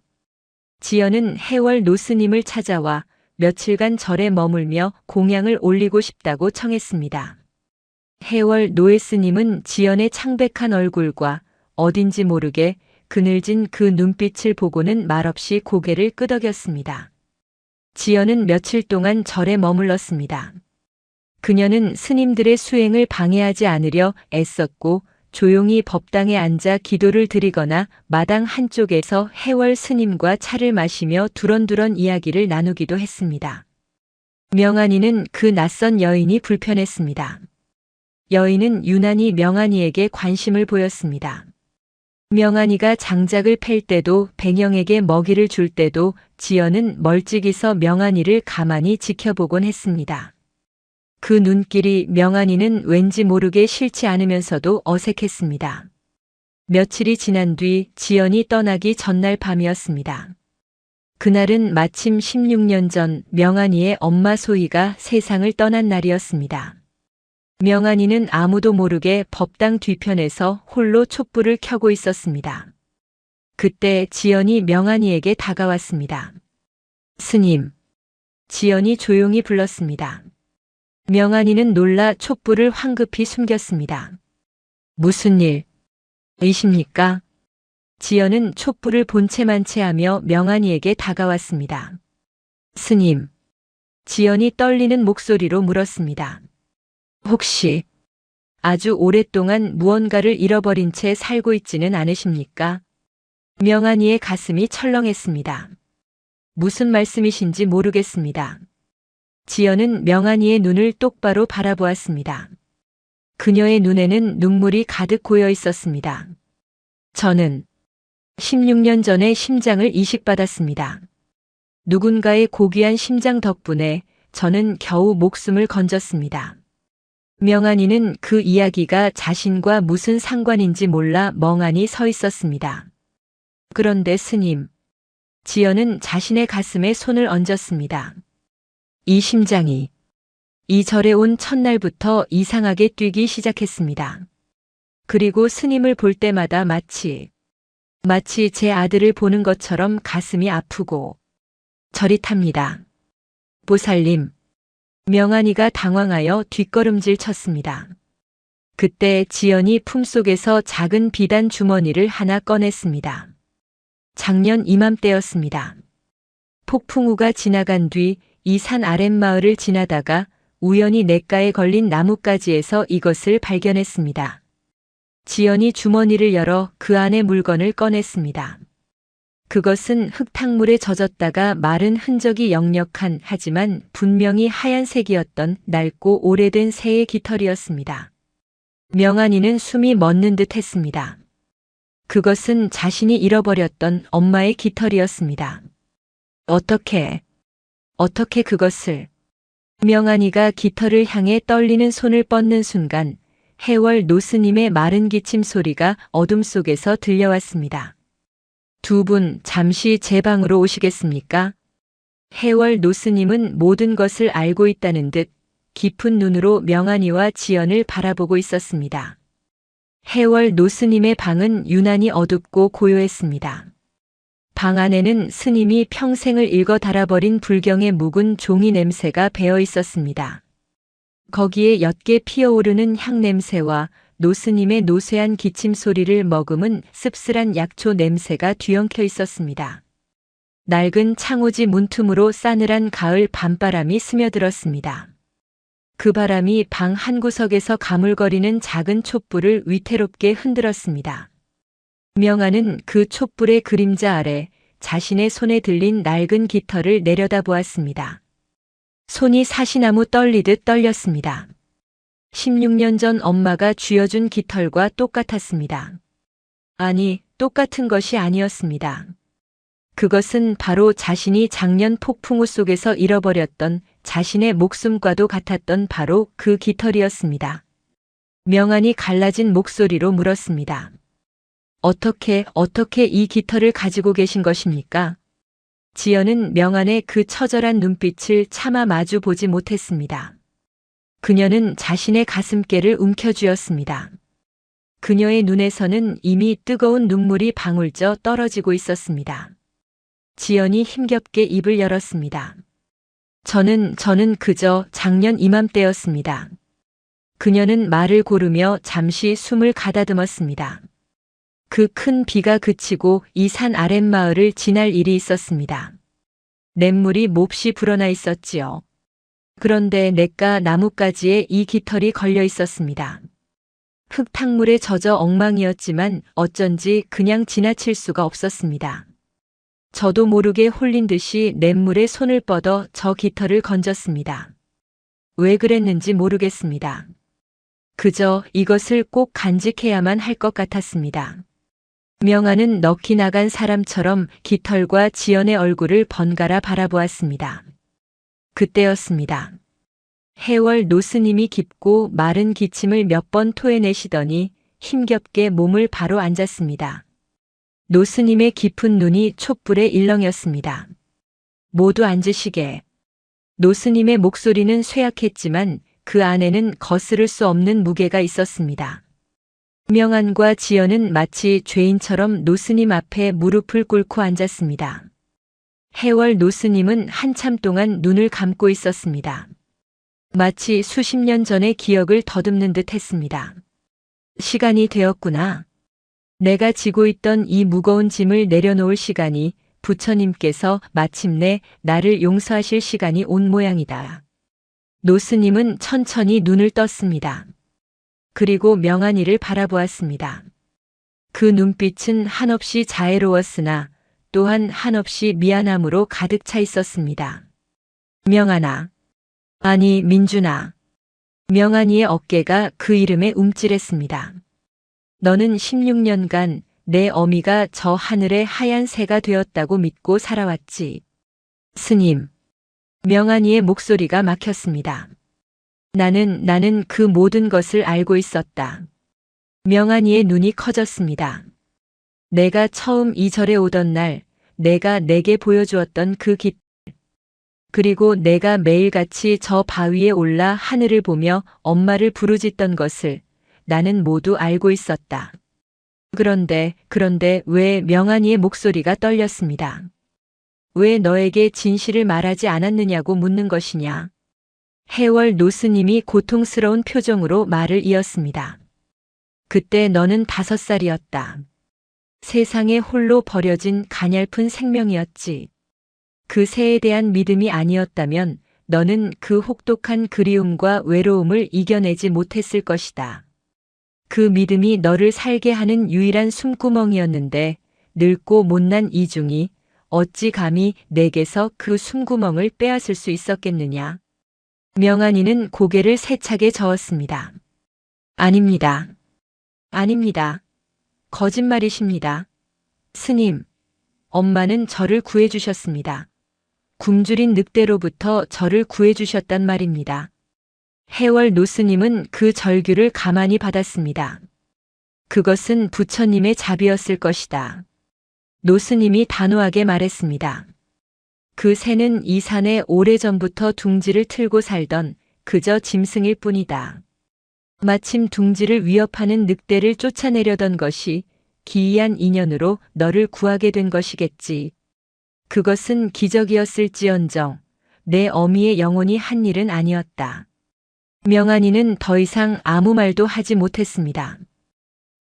지연은 해월 노스님을 찾아와 며칠간 절에 머물며 공양을 올리고 싶다고 청했습니다. 해월 노예스님은 지연의 창백한 얼굴과 어딘지 모르게 그늘진 그 눈빛을 보고는 말없이 고개를 끄덕였습니다. 지연은 며칠 동안 절에 머물렀습니다. 그녀는 스님들의 수행을 방해하지 않으려 애썼고 조용히 법당에 앉아 기도를 드리거나 마당 한쪽에서 해월 스님과 차를 마시며 두런두런 이야기를 나누기도 했습니다. 명안이는 그 낯선 여인이 불편했습니다. 여인은 유난히 명안이에게 관심을 보였습니다. 명안이가 장작을 팰 때도 백영에게 먹이를 줄 때도 지연은 멀찍이서 명안이를 가만히 지켜보곤 했습니다. 그 눈길이 명안이는 왠지 모르게 싫지 않으면서도 어색했습니다. 며칠이 지난 뒤 지연이 떠나기 전날 밤이었습니다. 그날은 마침 16년 전 명안이의 엄마 소희가 세상을 떠난 날이었습니다. 명안이는 아무도 모르게 법당 뒤편에서 홀로 촛불을 켜고 있었습니다. 그때 지연이 명안이에게 다가왔습니다. 스님. 지연이 조용히 불렀습니다. 명안이는 놀라 촛불을 황급히 숨겼습니다. 무슨 일이십니까? 지연은 촛불을 본체만 채하며 명안이에게 다가왔습니다. 스님. 지연이 떨리는 목소리로 물었습니다. 혹시 아주 오랫동안 무언가를 잃어버린 채 살고 있지는 않으십니까? 명안이의 가슴이 철렁했습니다. 무슨 말씀이신지 모르겠습니다. 지연은 명안이의 눈을 똑바로 바라보았습니다. 그녀의 눈에는 눈물이 가득 고여 있었습니다. 저는 16년 전에 심장을 이식받았습니다. 누군가의 고귀한 심장 덕분에 저는 겨우 목숨을 건졌습니다. 명안이는 그 이야기가 자신과 무슨 상관인지 몰라 멍하니 서 있었습니다. 그런데 스님. 지연은 자신의 가슴에 손을 얹었습니다. 이 심장이 이 절에 온 첫날부터 이상하게 뛰기 시작했습니다. 그리고 스님을 볼 때마다 마치 제 아들을 보는 것처럼 가슴이 아프고 저릿합니다. 보살님. 명안이가 당황하여 뒷걸음질 쳤습니다. 그때 지연이 품속에서 작은 비단 주머니를 하나 꺼냈습니다. 작년 이맘때였습니다. 폭풍우가 지나간 뒤 이 산 아랫마을을 지나다가 우연히 냇가에 걸린 나뭇가지에서 이것을 발견했습니다. 지연이 주머니를 열어 그 안에 물건을 꺼냈습니다. 그것은 흙탕물에 젖었다가 마른 흔적이 역력한 하지만 분명히 하얀색이었던 낡고 오래된 새의 깃털이었습니다. 명안이는 숨이 멎는 듯 했습니다. 그것은 자신이 잃어버렸던 엄마의 깃털이었습니다. 어떻게 그것을? 명안이가 깃털을 향해 떨리는 손을 뻗는 순간 해월 노스님의 마른 기침 소리가 어둠 속에서 들려왔습니다. 두 분 잠시 제 방으로 오시겠습니까? 해월 노스님은 모든 것을 알고 있다는 듯 깊은 눈으로 명안이와 지연을 바라보고 있었습니다. 해월 노스님의 방은 유난히 어둡고 고요했습니다. 방 안에는 스님이 평생을 읽어 달아버린 불경의 묵은 종이 냄새가 배어 있었습니다. 거기에 옅게 피어오르는 향 냄새와 노스님의 노쇠한 기침 소리를 머금은 씁쓸한 약초 냄새가 뒤엉켜 있었습니다. 낡은 창호지 문틈으로 싸늘한 가을 밤바람이 스며들었습니다. 그 바람이 방 한구석에서 가물거리는 작은 촛불을 위태롭게 흔들었습니다. 명안은 그 촛불의 그림자 아래 자신의 손에 들린 낡은 깃털을 내려다보았습니다. 손이 사시나무 떨리듯 떨렸습니다. 16년 전 엄마가 쥐어준 깃털과 똑같았습니다. 아니, 똑같은 것이 아니었습니다. 그것은 바로 자신이 작년 폭풍우 속에서 잃어버렸던 자신의 목숨과도 같았던 바로 그 깃털이었습니다. 명안이 갈라진 목소리로 물었습니다. 어떻게 이 깃털을 가지고 계신 것입니까? 지연은 명안의 그 처절한 눈빛을 차마 마주 보지 못했습니다. 그녀는 자신의 가슴께를 움켜쥐었습니다. 그녀의 눈에서는 이미 뜨거운 눈물이 방울져 떨어지고 있었습니다. 지연이 힘겹게 입을 열었습니다. 저는 그저 작년 이맘때였습니다. 그녀는 말을 고르며 잠시 숨을 가다듬었습니다. 그 큰 비가 그치고 이 산 아랫마을을 지날 일이 있었습니다. 냇물이 몹시 불어나 있었지요. 그런데 냇가 나뭇가지에 이 깃털이 걸려 있었습니다. 흙탕물에 젖어 엉망이었지만 어쩐지 그냥 지나칠 수가 없었습니다. 저도 모르게 홀린 듯이 냇물에 손을 뻗어 저 깃털을 건졌습니다. 왜 그랬는지 모르겠습니다. 그저 이것을 꼭 간직해야만 할 것 같았습니다. 명아는 넋이 나간 사람처럼 깃털과 지연의 얼굴을 번갈아 바라보았습니다. 그때였습니다. 해월 노스님이 깊고 마른 기침을 몇 번 토해내시더니 힘겹게 몸을 바로 앉았습니다. 노스님의 깊은 눈이 촛불에 일렁였습니다. 모두 앉으시게. 노스님의 목소리는 쇠약했지만 그 안에는 거스를 수 없는 무게가 있었습니다. 명안과 지연은 마치 죄인처럼 노스님 앞에 무릎을 꿇고 앉았습니다. 해월 노스님은 한참 동안 눈을 감고 있었습니다. 마치 수십 년 전의 기억을 더듬는 듯 했습니다. 시간이 되었구나. 내가 지고 있던 이 무거운 짐을 내려놓을 시간이, 부처님께서 마침내 나를 용서하실 시간이 온 모양이다. 노스님은 천천히 눈을 떴습니다. 그리고 명안이를 바라보았습니다. 그 눈빛은 한없이 자애로웠으나 또한 한없이 미안함으로 가득 차 있었습니다. 명안아. 아니, 민준아. 명안이의 어깨가 그 이름에 움찔했습니다. 너는 16년간 내 어미가 저 하늘의 하얀 새가 되었다고 믿고 살아왔지. 스님. 명안이의 목소리가 막혔습니다. 나는 그 모든 것을 알고 있었다. 명안이의 눈이 커졌습니다. 내가 처음 이 절에 오던 날, 내가 내게 보여주었던 그 깃, 그리고 내가 매일같이 저 바위에 올라 하늘을 보며 엄마를 부르짖던 것을 나는 모두 알고 있었다. 그런데 왜 명안이의 목소리가 떨렸습니다. 왜 너에게 진실을 말하지 않았느냐고 묻는 것이냐. 해월 노스님이 고통스러운 표정으로 말을 이었습니다. 그때 너는 5살이었다. 세상에 홀로 버려진 가냘픈 생명이었지. 그 새에 대한 믿음이 아니었다면 너는 그 혹독한 그리움과 외로움을 이겨내지 못했을 것이다. 그 믿음이 너를 살게 하는 유일한 숨구멍이었는데 늙고 못난 이중이 어찌 감히 내게서 그 숨구멍을 빼앗을 수 있었겠느냐. 명안이는 고개를 세차게 저었습니다. 아닙니다. 아닙니다. 거짓말이십니다. 스님, 엄마는 저를 구해주셨습니다. 굶주린 늑대로부터 저를 구해주셨단 말입니다. 해월 노스님은 그 절규를 가만히 받았습니다. 그것은 부처님의 자비였을 것이다. 노스님이 단호하게 말했습니다. 그 새는 이 산에 오래전부터 둥지를 틀고 살던 그저 짐승일 뿐이다. 마침 둥지를 위협하는 늑대를 쫓아내려던 것이 기이한 인연으로 너를 구하게 된 것이겠지. 그것은 기적이었을지언정 내 어미의 영혼이 한 일은 아니었다. 명안이는 더 이상 아무 말도 하지 못했습니다.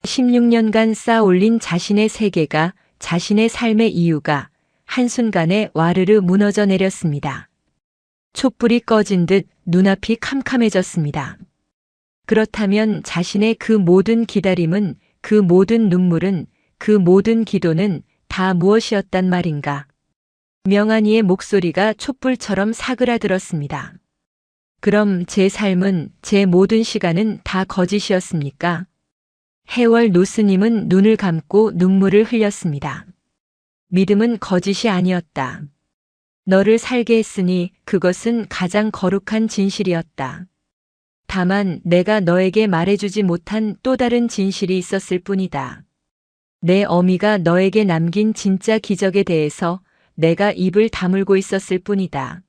16년간 쌓아올린 자신의 세계가, 자신의 삶의 이유가 한순간에 와르르 무너져 내렸습니다. 촛불이 꺼진 듯 눈앞이 캄캄해졌습니다. 그렇다면 자신의 그 모든 기다림은, 그 모든 눈물은, 그 모든 기도는 다 무엇이었단 말인가? 명안이의 목소리가 촛불처럼 사그라들었습니다. 그럼 제 삶은, 제 모든 시간은 다 거짓이었습니까? 해월 노스님은 눈을 감고 눈물을 흘렸습니다. 믿음은 거짓이 아니었다. 너를 살게 했으니 그것은 가장 거룩한 진실이었다. 다만 내가 너에게 말해주지 못한 또 다른 진실이 있었을 뿐이다. 내 어미가 너에게 남긴 진짜 기적에 대해서 내가 입을 다물고 있었을 뿐이다.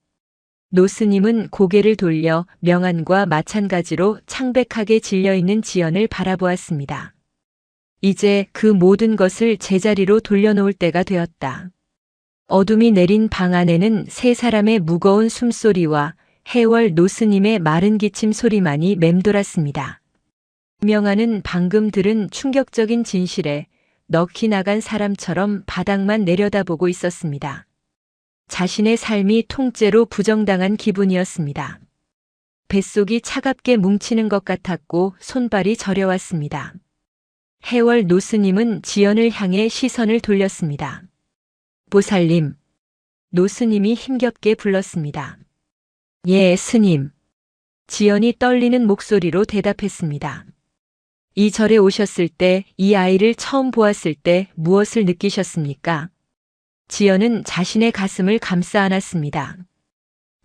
노스님은 고개를 돌려 명안과 마찬가지로 창백하게 질려있는 지연을 바라보았습니다. 이제 그 모든 것을 제자리로 돌려놓을 때가 되었다. 어둠이 내린 방 안에는 세 사람의 무거운 숨소리와 해월 노스님의 마른 기침 소리만이 맴돌았습니다. 명안은 방금 들은 충격적인 진실에 넋이 나간 사람처럼 바닥만 내려다보고 있었습니다. 자신의 삶이 통째로 부정당한 기분이었습니다. 뱃속이 차갑게 뭉치는 것 같았고 손발이 저려왔습니다. 해월 노스님은 지연을 향해 시선을 돌렸습니다. 보살님. 노스님이 힘겹게 불렀습니다. 예, 스님. 지연이 떨리는 목소리로 대답했습니다. 이 절에 오셨을 때, 이 아이를 처음 보았을 때 무엇을 느끼셨습니까? 지연은 자신의 가슴을 감싸 안았습니다.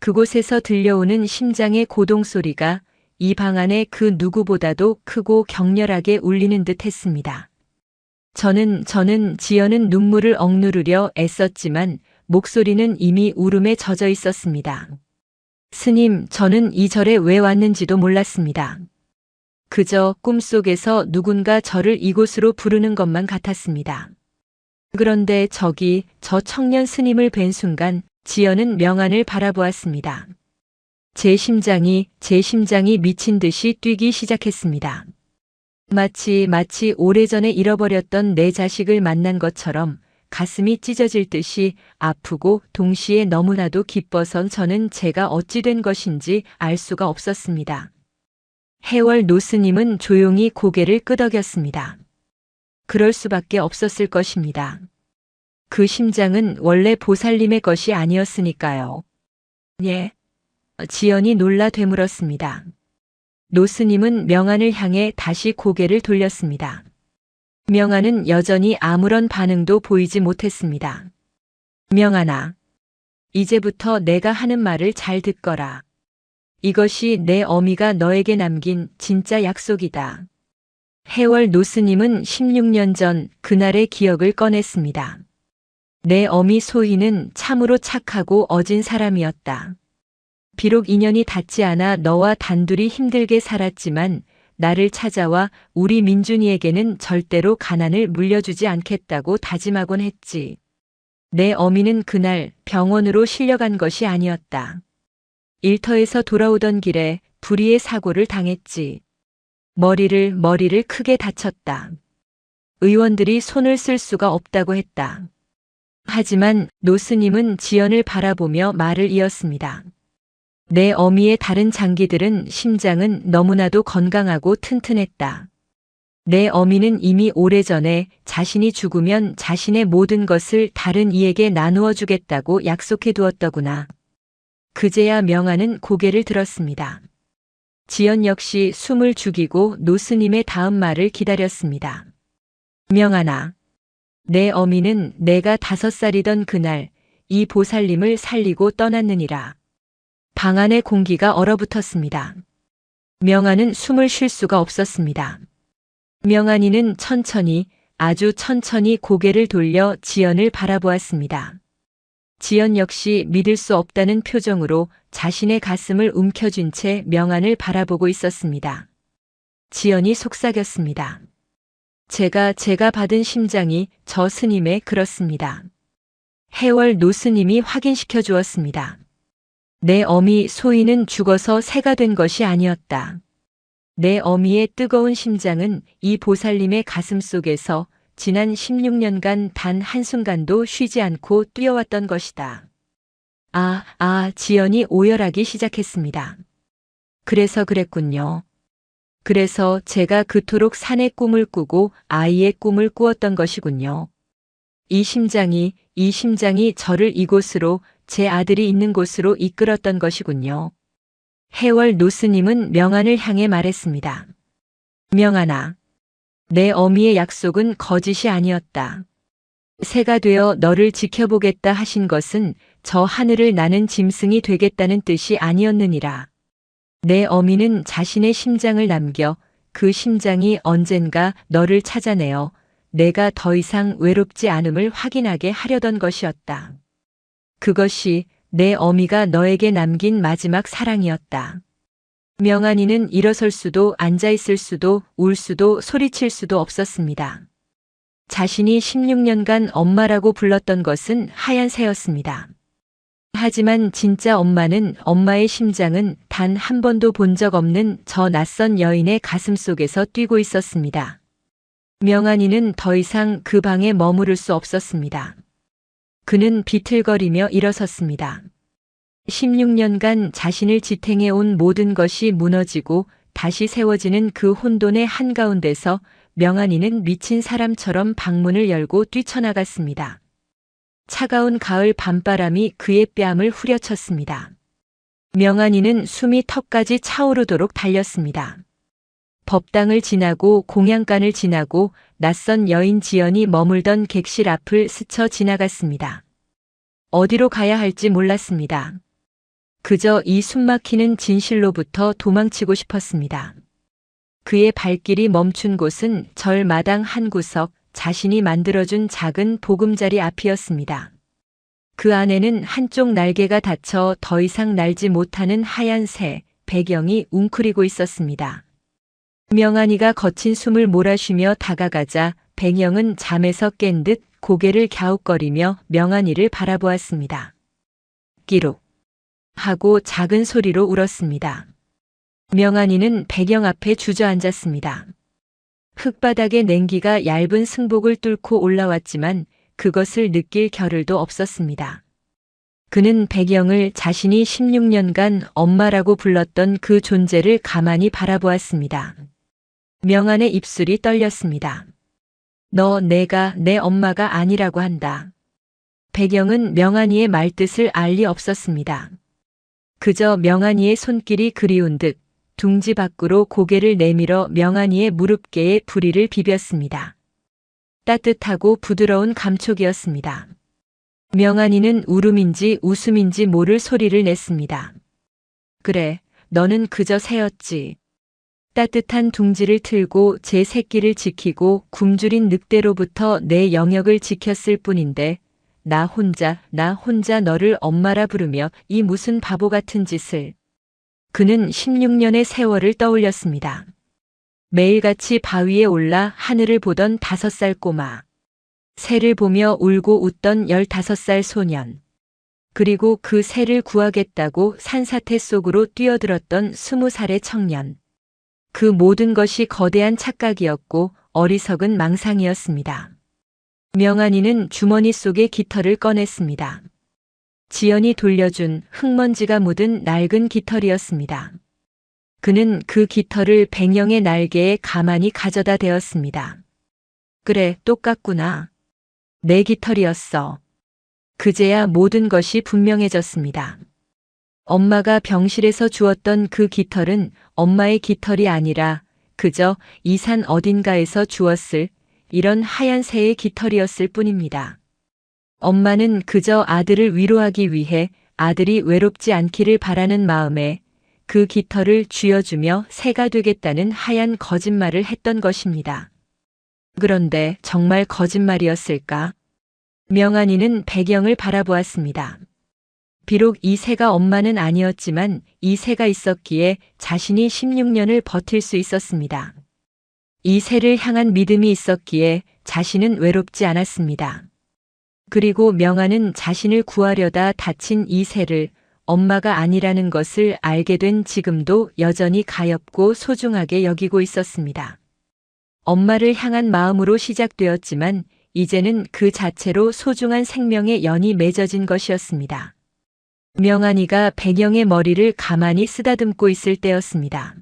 그곳에서 들려오는 심장의 고동 소리가 이 방 안에 그 누구보다도 크고 격렬하게 울리는 듯 했습니다. 저는 지연은 눈물을 억누르려 애썼지만 목소리는 이미 울음에 젖어 있었습니다. 스님, 저는 이 절에 왜 왔는지도 몰랐습니다. 그저 꿈속에서 누군가 저를 이곳으로 부르는 것만 같았습니다. 그런데 저 청년 스님을 뵌 순간 지연은 명안을 바라보았습니다. 제 심장이 미친 듯이 뛰기 시작했습니다. 마치 오래전에 잃어버렸던 내 자식을 만난 것처럼 가슴이 찢어질 듯이 아프고 동시에 너무나도 기뻐서 저는 제가 어찌 된 것인지 알 수가 없었습니다. 해월 노스님은 조용히 고개를 끄덕였습니다. 그럴 수밖에 없었을 것입니다. 그 심장은 원래 보살님의 것이 아니었으니까요. 예. 지연이 놀라 되물었습니다. 노스님은 명안을 향해 다시 고개를 돌렸습니다. 명안은 여전히 아무런 반응도 보이지 못했습니다. 명안아. 이제부터 내가 하는 말을 잘 듣거라. 이것이 내 어미가 너에게 남긴 진짜 약속이다. 해월 노스님은 16년 전 그날의 기억을 꺼냈습니다. 내 어미 소희는 참으로 착하고 어진 사람이었다. 비록 인연이 닿지 않아 너와 단둘이 힘들게 살았지만 나를 찾아와 우리 민준이에게는 절대로 가난을 물려주지 않겠다고 다짐하곤 했지. 내 어미는 그날 병원으로 실려간 것이 아니었다. 일터에서 돌아오던 길에 불의의 사고를 당했지. 머리를 크게 다쳤다. 의원들이 손을 쓸 수가 없다고 했다. 하지만 노스님은 지연을 바라보며 말을 이었습니다. 내 어미의 다른 장기들은 심장은 너무나도 건강하고 튼튼했다. 내 어미는 이미 오래전에 자신이 죽으면 자신의 모든 것을 다른 이에게 나누어 주겠다고 약속해 두었더구나. 그제야 명안은 고개를 들었습니다. 지연 역시 숨을 죽이고 노스님의 다음 말을 기다렸습니다. 명안아. 내 어미는 내가 5살이던 그날 이 보살님을 살리고 떠났느니라. 방 안의 공기가 얼어붙었습니다. 명안은 숨을 쉴 수가 없었습니다. 명안이는 아주 천천히 고개를 돌려 지연을 바라보았습니다. 지연 역시 믿을 수 없다는 표정으로 자신의 가슴을 움켜쥔 채 명안을 바라보고 있었습니다. 지연이 속삭였습니다. 제가 받은 심장이 저 스님의 그렇습니다. 해월 노스님이 확인시켜 주었습니다. 내 어미 소희는 죽어서 새가 된 것이 아니었다. 내 어미의 뜨거운 심장은 이 보살님의 가슴 속에서 지난 16년간 단 한순간도 쉬지 않고 뛰어왔던 것이다. 지연이 오열하기 시작했습니다. 그래서 그랬군요. 그래서 제가 그토록 산의 꿈을 꾸고 아이의 꿈을 꾸었던 것이군요. 이 심장이 저를 이곳으로 제 아들이 있는 곳으로 이끌었던 것이군요. 해월 노스님은 명안을 향해 말했습니다. 명안아. 내 어미의 약속은 거짓이 아니었다. 새가 되어 너를 지켜보겠다 하신 것은 저 하늘을 나는 짐승이 되겠다는 뜻이 아니었느니라. 내 어미는 자신의 심장을 남겨 그 심장이 언젠가 너를 찾아내어 내가 더 이상 외롭지 않음을 확인하게 하려던 것이었다. 그것이 내 어미가 너에게 남긴 마지막 사랑이었다. 명안이는 일어설 수도 앉아있을 수도 울 수도 소리칠 수도 없었습니다. 자신이 16년간 엄마라고 불렀던 것은 하얀 새였습니다. 하지만 진짜 엄마의 심장은 단 한 번도 본 적 없는 저 낯선 여인의 가슴 속에서 뛰고 있었습니다. 명안이는 더 이상 그 방에 머무를 수 없었습니다. 그는 비틀거리며 일어섰습니다. 16년간 자신을 지탱해온 모든 것이 무너지고 다시 세워지는 그 혼돈의 한가운데서 명한이는 미친 사람처럼 방문을 열고 뛰쳐나갔습니다. 차가운 가을 밤바람이 그의 뺨을 후려쳤습니다. 명한이는 숨이 턱까지 차오르도록 달렸습니다. 법당을 지나고 공양간을 지나고 낯선 여인 지연이 머물던 객실 앞을 스쳐 지나갔습니다. 어디로 가야 할지 몰랐습니다. 그저 이 숨막히는 진실로부터 도망치고 싶었습니다. 그의 발길이 멈춘 곳은 절 마당 한 구석, 자신이 만들어준 작은 보금자리 앞이었습니다. 그 안에는 한쪽 날개가 닫혀 더 이상 날지 못하는 하얀 새, 배경이 웅크리고 있었습니다. 명한이가 거친 숨을 몰아쉬며 다가가자 백영은 잠에서 깬 듯 고개를 갸웃거리며 명한이를 바라보았습니다. 끼룩 하고 작은 소리로 울었습니다. 명한이는 백영 앞에 주저앉았습니다. 흙바닥의 냉기가 얇은 승복을 뚫고 올라왔지만 그것을 느낄 겨를도 없었습니다. 그는 백영을 자신이 16년간 엄마라고 불렀던 그 존재를 가만히 바라보았습니다. 명한의 입술이 떨렸습니다. 너 내가 내 엄마가 아니라고 한다. 백영은 명한이의 말뜻을 알 리 없었습니다. 그저 명한이의 손길이 그리운 듯 둥지 밖으로 고개를 내밀어 명한이의 무릎께에 부리를 비볐습니다. 따뜻하고 부드러운 감촉이었습니다. 명한이는 울음인지 웃음인지 모를 소리를 냈습니다. 그래, 너는 그저 새였지. 따뜻한 둥지를 틀고 제 새끼를 지키고 굶주린 늑대로부터 내 영역을 지켰을 뿐인데 나 혼자 너를 엄마라 부르며 이 무슨 바보 같은 짓을. 그는 16년의 세월을 떠올렸습니다. 매일같이 바위에 올라 하늘을 보던 5살 꼬마. 새를 보며 울고 웃던 15살 소년. 그리고 그 새를 구하겠다고 산사태 속으로 뛰어들었던 20살의 청년. 그 모든 것이 거대한 착각이었고 어리석은 망상이었습니다. 명한이는 주머니 속에 깃털을 꺼냈습니다. 지연이 돌려준 흙먼지가 묻은 낡은 깃털이었습니다. 그는 그 깃털을 백영의 날개에 가만히 가져다 대었습니다. 그래, 똑같구나. 내 깃털이었어. 그제야 모든 것이 분명해졌습니다. 엄마가 병실에서 주었던 그 깃털은 엄마의 깃털이 아니라 그저 이 산 어딘가에서 주었을 이런 하얀 새의 깃털이었을 뿐입니다. 엄마는 그저 아들을 위로하기 위해 아들이 외롭지 않기를 바라는 마음에 그 깃털을 쥐어주며 새가 되겠다는 하얀 거짓말을 했던 것입니다. 그런데 정말 거짓말이었을까? 명한이는 백영을 바라보았습니다. 비록 이 새가 엄마는 아니었지만 이 새가 있었기에 자신이 16년을 버틸 수 있었습니다. 이 새를 향한 믿음이 있었기에 자신은 외롭지 않았습니다. 그리고 명한은 자신을 구하려다 다친 이 새를 엄마가 아니라는 것을 알게 된 지금도 여전히 가엾고 소중하게 여기고 있었습니다. 엄마를 향한 마음으로 시작되었지만 이제는 그 자체로 소중한 생명의 연이 맺어진 것이었습니다. 명한이가 백영의 머리를 가만히 쓰다듬고 있을 때였습니다.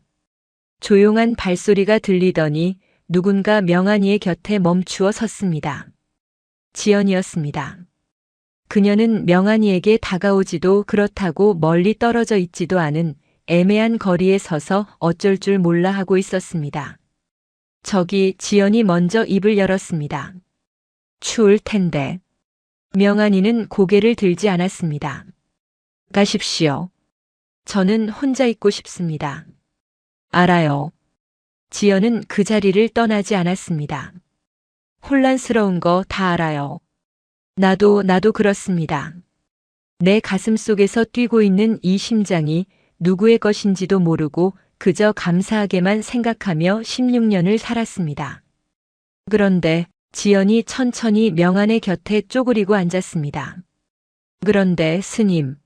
조용한 발소리가 들리더니 누군가 명한이의 곁에 멈추어 섰습니다. 지연이었습니다. 그녀는 명한이에게 다가오지도 그렇다고 멀리 떨어져 있지도 않은 애매한 거리에 서서 어쩔 줄 몰라 하고 있었습니다. 저기 지연이 먼저 입을 열었습니다. 추울 텐데. 명한이는 고개를 들지 않았습니다. 가십시오. 저는 혼자 있고 싶습니다. 알아요. 지연은 그 자리를 떠나지 않았습니다. 혼란스러운 거 다 알아요. 나도 그렇습니다. 내 가슴 속에서 뛰고 있는 이 심장이 누구의 것인지도 모르고 그저 감사하게만 생각하며 16년을 살았습니다. 그런데 지연이 천천히 명한의 곁에 쪼그리고 앉았습니다. 그런데 스님.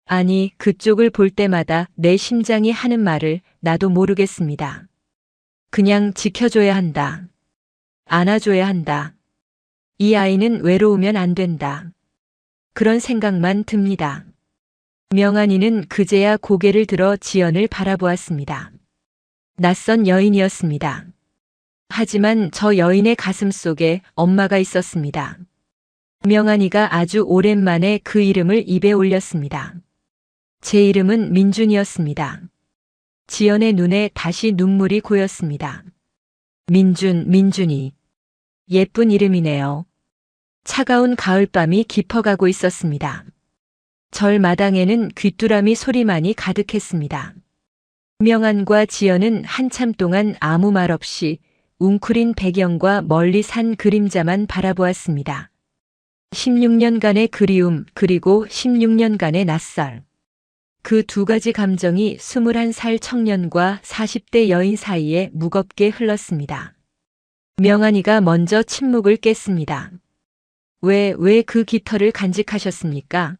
아니, 그쪽을 볼 때마다 내 심장이 하는 말을 나도 모르겠습니다. 그냥 지켜줘야 한다. 안아줘야 한다. 이 아이는 외로우면 안 된다. 그런 생각만 듭니다. 명안이는 그제야 고개를 들어 지연을 바라보았습니다. 낯선 여인이었습니다. 하지만 저 여인의 가슴 속에 엄마가 있었습니다. 명안이가 아주 오랜만에 그 이름을 입에 올렸습니다. 제 이름은 민준이었습니다. 지연의 눈에 다시 눈물이 고였습니다. 민준이. 예쁜 이름이네요. 차가운 가을밤이 깊어가고 있었습니다. 절 마당에는 귀뚜라미 소리만이 가득했습니다. 명안과 지연은 한참 동안 아무 말 없이 웅크린 배경과 멀리 산 그림자만 바라보았습니다. 16년간의 그리움 그리고 16년간의 낯설. 그 두 가지 감정이 21살 청년과 40대 여인 사이에 무겁게 흘렀습니다. 명안이가 먼저 침묵을 깼습니다. 왜 그 깃털을 간직하셨습니까?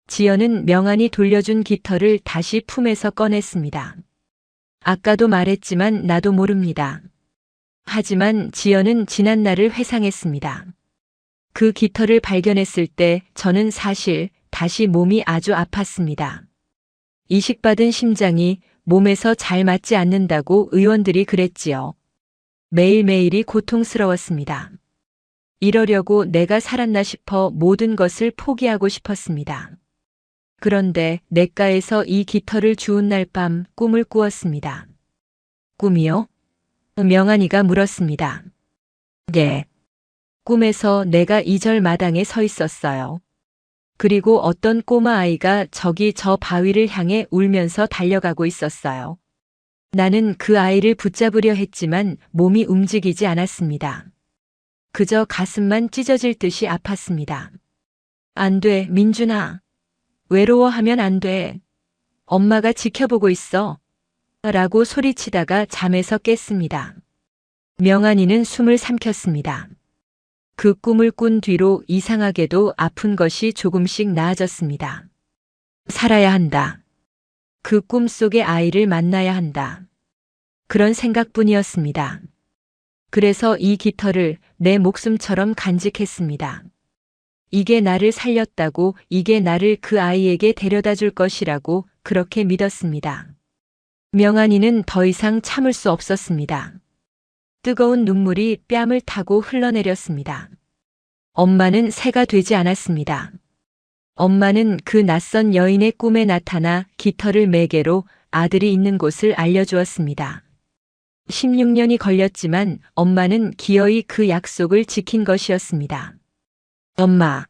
지연은 명안이 돌려준 깃털을 다시 품에서 꺼냈습니다. 아까도 말했지만 나도 모릅니다. 하지만 지연은 지난 날을 회상했습니다. 그 깃털을 발견했을 때 저는 사실 다시 몸이 아주 아팠습니다. 이식받은 심장이 몸에서 잘 맞지 않는다고 의원들이 그랬지요. 매일매일이 고통스러웠습니다. 이러려고 내가 살았나 싶어 모든 것을 포기하고 싶었습니다. 그런데 냇가에서 이 깃털을 주운 날 밤 꿈을 꾸었습니다. 꿈이요? 명안이가 물었습니다. 네. 꿈에서 내가 이절 마당에 서 있었어요. 그리고 어떤 꼬마 아이가 저기 저 바위를 향해 울면서 달려가고 있었어요. 나는 그 아이를 붙잡으려 했지만 몸이 움직이지 않았습니다. 그저 가슴만 찢어질 듯이 아팠습니다. 안 돼, 민준아. 외로워하면 안 돼. 엄마가 지켜보고 있어. 라고 소리치다가 잠에서 깼습니다. 명안이는 숨을 삼켰습니다. 그 꿈을 꾼 뒤로 이상하게도 아픈 것이 조금씩 나아졌습니다. 살아야 한다. 그 꿈 속의 아이를 만나야 한다. 그런 생각뿐이었습니다. 그래서 이 깃털을 내 목숨처럼 간직했습니다. 이게 나를 살렸다고, 이게 나를 그 아이에게 데려다 줄 것이라고 그렇게 믿었습니다. 명안이는 더 이상 참을 수 없었습니다. 뜨거운 눈물이 뺨을 타고 흘러내렸습니다. 엄마는 새가 되지 않았습니다. 엄마는 그 낯선 여인의 꿈에 나타나 깃털을 매개로 아들이 있는 곳을 알려주었습니다. 16년이 걸렸지만 엄마는 기어이 그 약속을 지킨 것이었습니다. 엄마.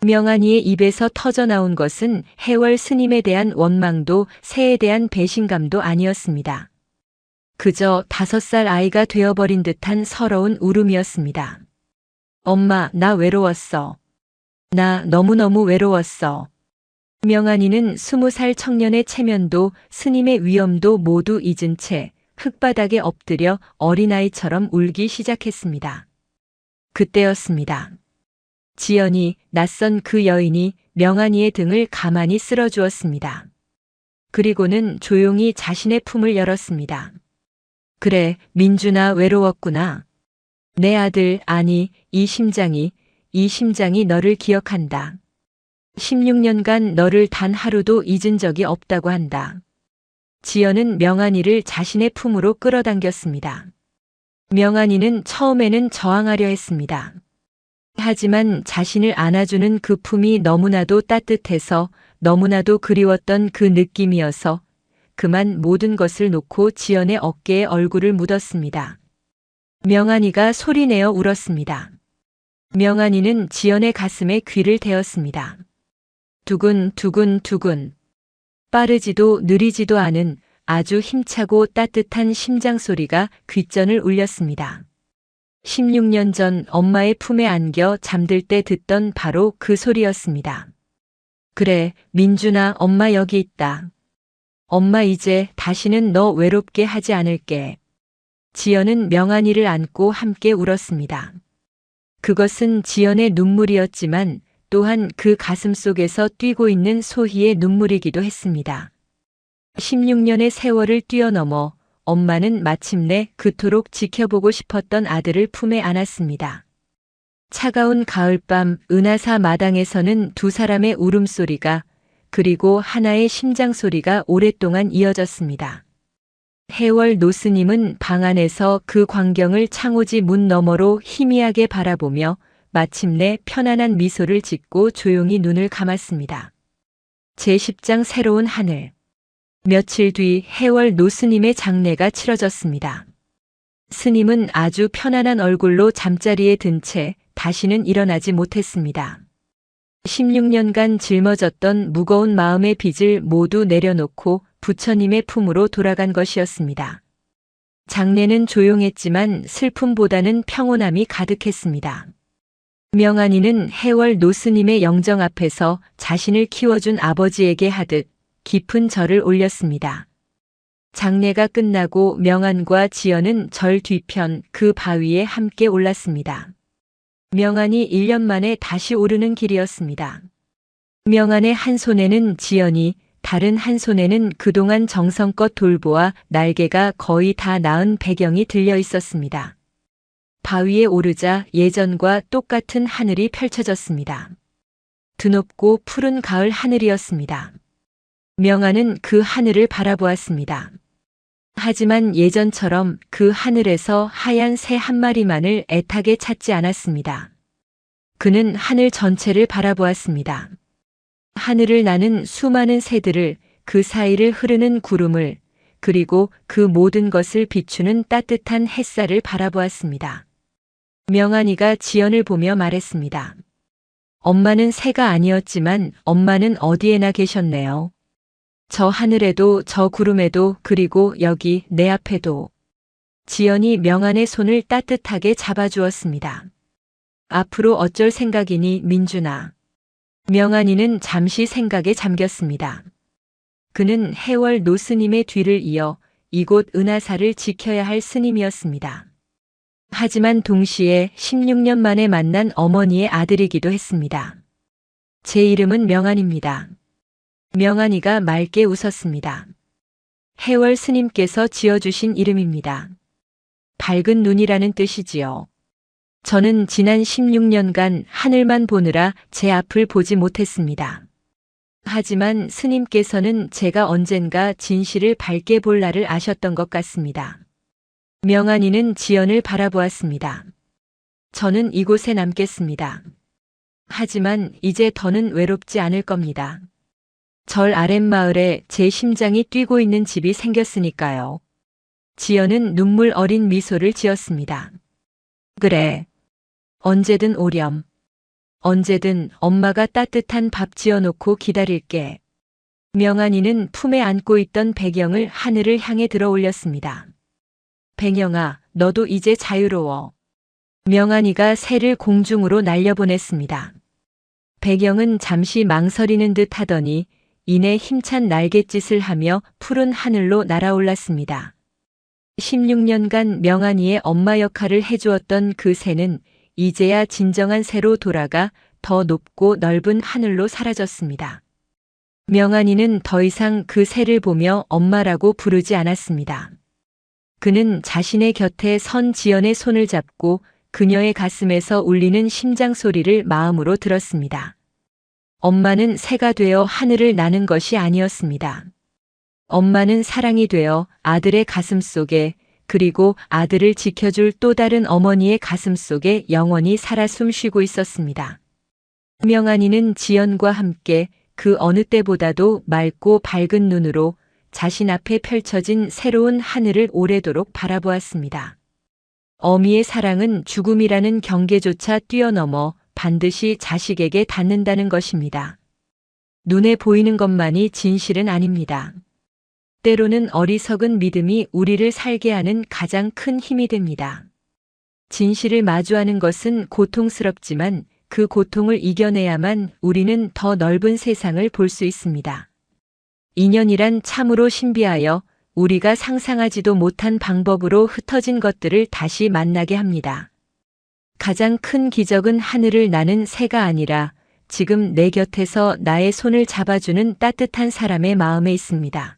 명안이의 입에서 터져나온 것은 해월 스님에 대한 원망도 새에 대한 배신감도 아니었습니다. 그저 5살 아이가 되어버린 듯한 서러운 울음이었습니다. 엄마, 나 외로웠어. 나 너무너무 외로웠어. 명안이는 20살 청년의 체면도 스님의 위엄도 모두 잊은 채 흙바닥에 엎드려 어린아이처럼 울기 시작했습니다. 그때였습니다. 지연이, 낯선 그 여인이 명안이의 등을 가만히 쓸어주었습니다. 그리고는 조용히 자신의 품을 열었습니다. 그래, 민준아, 외로웠구나. 내 아들, 아니, 이 심장이 너를 기억한다. 16년간 너를 단 하루도 잊은 적이 없다고 한다. 지연은 명안이를 자신의 품으로 끌어당겼습니다. 명안이는 처음에는 저항하려 했습니다. 하지만 자신을 안아주는 그 품이 너무나도 따뜻해서 너무나도 그리웠던 그 느낌이어서 그만 모든 것을 놓고 지연의 어깨에 얼굴을 묻었습니다. 명안이가 소리내어 울었습니다. 명안이는 지연의 가슴에 귀를 대었습니다. 두근두근두근. 빠르지도 느리지도 않은 아주 힘차고 따뜻한 심장 소리가 귓전을 울렸습니다. 16년 전 엄마의 품에 안겨 잠들 때 듣던 바로 그 소리였습니다. 그래, 민준아, 엄마 여기 있다. 엄마 이제 다시는 너 외롭게 하지 않을게. 지연은 명안이를 안고 함께 울었습니다. 그것은 지연의 눈물이었지만 또한 그 가슴 속에서 뛰고 있는 소희의 눈물이기도 했습니다. 16년의 세월을 뛰어넘어 엄마는 마침내 그토록 지켜보고 싶었던 아들을 품에 안았습니다. 차가운 가을밤 은하사 마당에서는 두 사람의 울음소리가 그리고 하나의 심장 소리가 오랫동안 이어졌습니다. 해월 노스님은 방 안에서 그 광경을 창호지 문 너머로 희미하게 바라보며 마침내 편안한 미소를 짓고 조용히 눈을 감았습니다. 제10장 새로운 하늘. 며칠 뒤 해월 노스님의 장례가 치러졌습니다. 스님은 아주 편안한 얼굴로 잠자리에 든 채 다시는 일어나지 못했습니다. 16년간 짊어졌던 무거운 마음의 빚을 모두 내려놓고 부처님의 품으로 돌아간 것이었습니다. 장례는 조용했지만 슬픔보다는 평온함이 가득했습니다. 명안이는 해월 노스님의 영정 앞에서 자신을 키워준 아버지에게 하듯 깊은 절을 올렸습니다. 장례가 끝나고 명안과 지연은 절 뒤편 그 바위에 함께 올랐습니다. 명안이 1년 만에 다시 오르는 길이었습니다. 명안의 한 손에는 지연이, 다른 한 손에는 그동안 정성껏 돌보아 날개가 거의 다 나은 배경이 들려 있었습니다. 바위에 오르자 예전과 똑같은 하늘이 펼쳐졌습니다. 드높고 푸른 가을 하늘이었습니다. 명안은 그 하늘을 바라보았습니다. 하지만 예전처럼 그 하늘에서 하얀 새 한 마리만을 애타게 찾지 않았습니다. 그는 하늘 전체를 바라보았습니다. 하늘을 나는 수많은 새들을, 그 사이를 흐르는 구름을, 그리고 그 모든 것을 비추는 따뜻한 햇살을 바라보았습니다. 명안이가 지연을 보며 말했습니다. 엄마는 새가 아니었지만 엄마는 어디에나 계셨네요. 저 하늘에도 저 구름에도 그리고 여기 내 앞에도. 지연이 명안의 손을 따뜻하게 잡아주었습니다. 앞으로 어쩔 생각이니 민준아. 명안이는 잠시 생각에 잠겼습니다. 그는 해월 노스님의 뒤를 이어 이곳 은하사를 지켜야 할 스님이었습니다. 하지만 동시에 16년 만에 만난 어머니의 아들이기도 했습니다. 제 이름은 명안입니다. 명안이가 맑게 웃었습니다. 해월 스님께서 지어주신 이름입니다. 밝은 눈이라는 뜻이지요. 저는 지난 16년간 하늘만 보느라 제 앞을 보지 못했습니다. 하지만 스님께서는 제가 언젠가 진실을 밝게 볼 날을 아셨던 것 같습니다. 명안이는 지연을 바라보았습니다. 저는 이곳에 남겠습니다. 하지만 이제 더는 외롭지 않을 겁니다. 절 아랫마을에 제 심장이 뛰고 있는 집이 생겼으니까요. 지연은 눈물 어린 미소를 지었습니다. 그래. 언제든 오렴. 언제든 엄마가 따뜻한 밥 지어놓고 기다릴게. 명안이는 품에 안고 있던 배경을 하늘을 향해 들어 올렸습니다. 배경아, 너도 이제 자유로워. 명안이가 새를 공중으로 날려보냈습니다. 배경은 잠시 망설이는 듯 하더니 이내 힘찬 날갯짓을 하며 푸른 하늘로 날아올랐습니다. 16년간 명안이의 엄마 역할을 해주었던 그 새는 이제야 진정한 새로 돌아가 더 높고 넓은 하늘로 사라졌습니다. 명안이는 더 이상 그 새를 보며 엄마라고 부르지 않았습니다. 그는 자신의 곁에 선 지연의 손을 잡고 그녀의 가슴에서 울리는 심장 소리를 마음으로 들었습니다. 엄마는 새가 되어 하늘을 나는 것이 아니었습니다. 엄마는 사랑이 되어 아들의 가슴 속에, 그리고 아들을 지켜줄 또 다른 어머니의 가슴 속에 영원히 살아 숨쉬고 있었습니다. 명안이는 지연과 함께 그 어느 때보다도 맑고 밝은 눈으로 자신 앞에 펼쳐진 새로운 하늘을 오래도록 바라보았습니다. 어미의 사랑은 죽음이라는 경계조차 뛰어넘어 반드시 자식에게 닿는다는 것입니다. 눈에 보이는 것만이 진실은 아닙니다. 때로는 어리석은 믿음이 우리를 살게 하는 가장 큰 힘이 됩니다. 진실을 마주하는 것은 고통스럽지만 그 고통을 이겨내야만 우리는 더 넓은 세상을 볼 수 있습니다. 인연이란 참으로 신비하여 우리가 상상하지도 못한 방법으로 흩어진 것들을 다시 만나게 합니다. 가장 큰 기적은 하늘을 나는 새가 아니라 지금 내 곁에서 나의 손을 잡아주는 따뜻한 사람의 마음에 있습니다.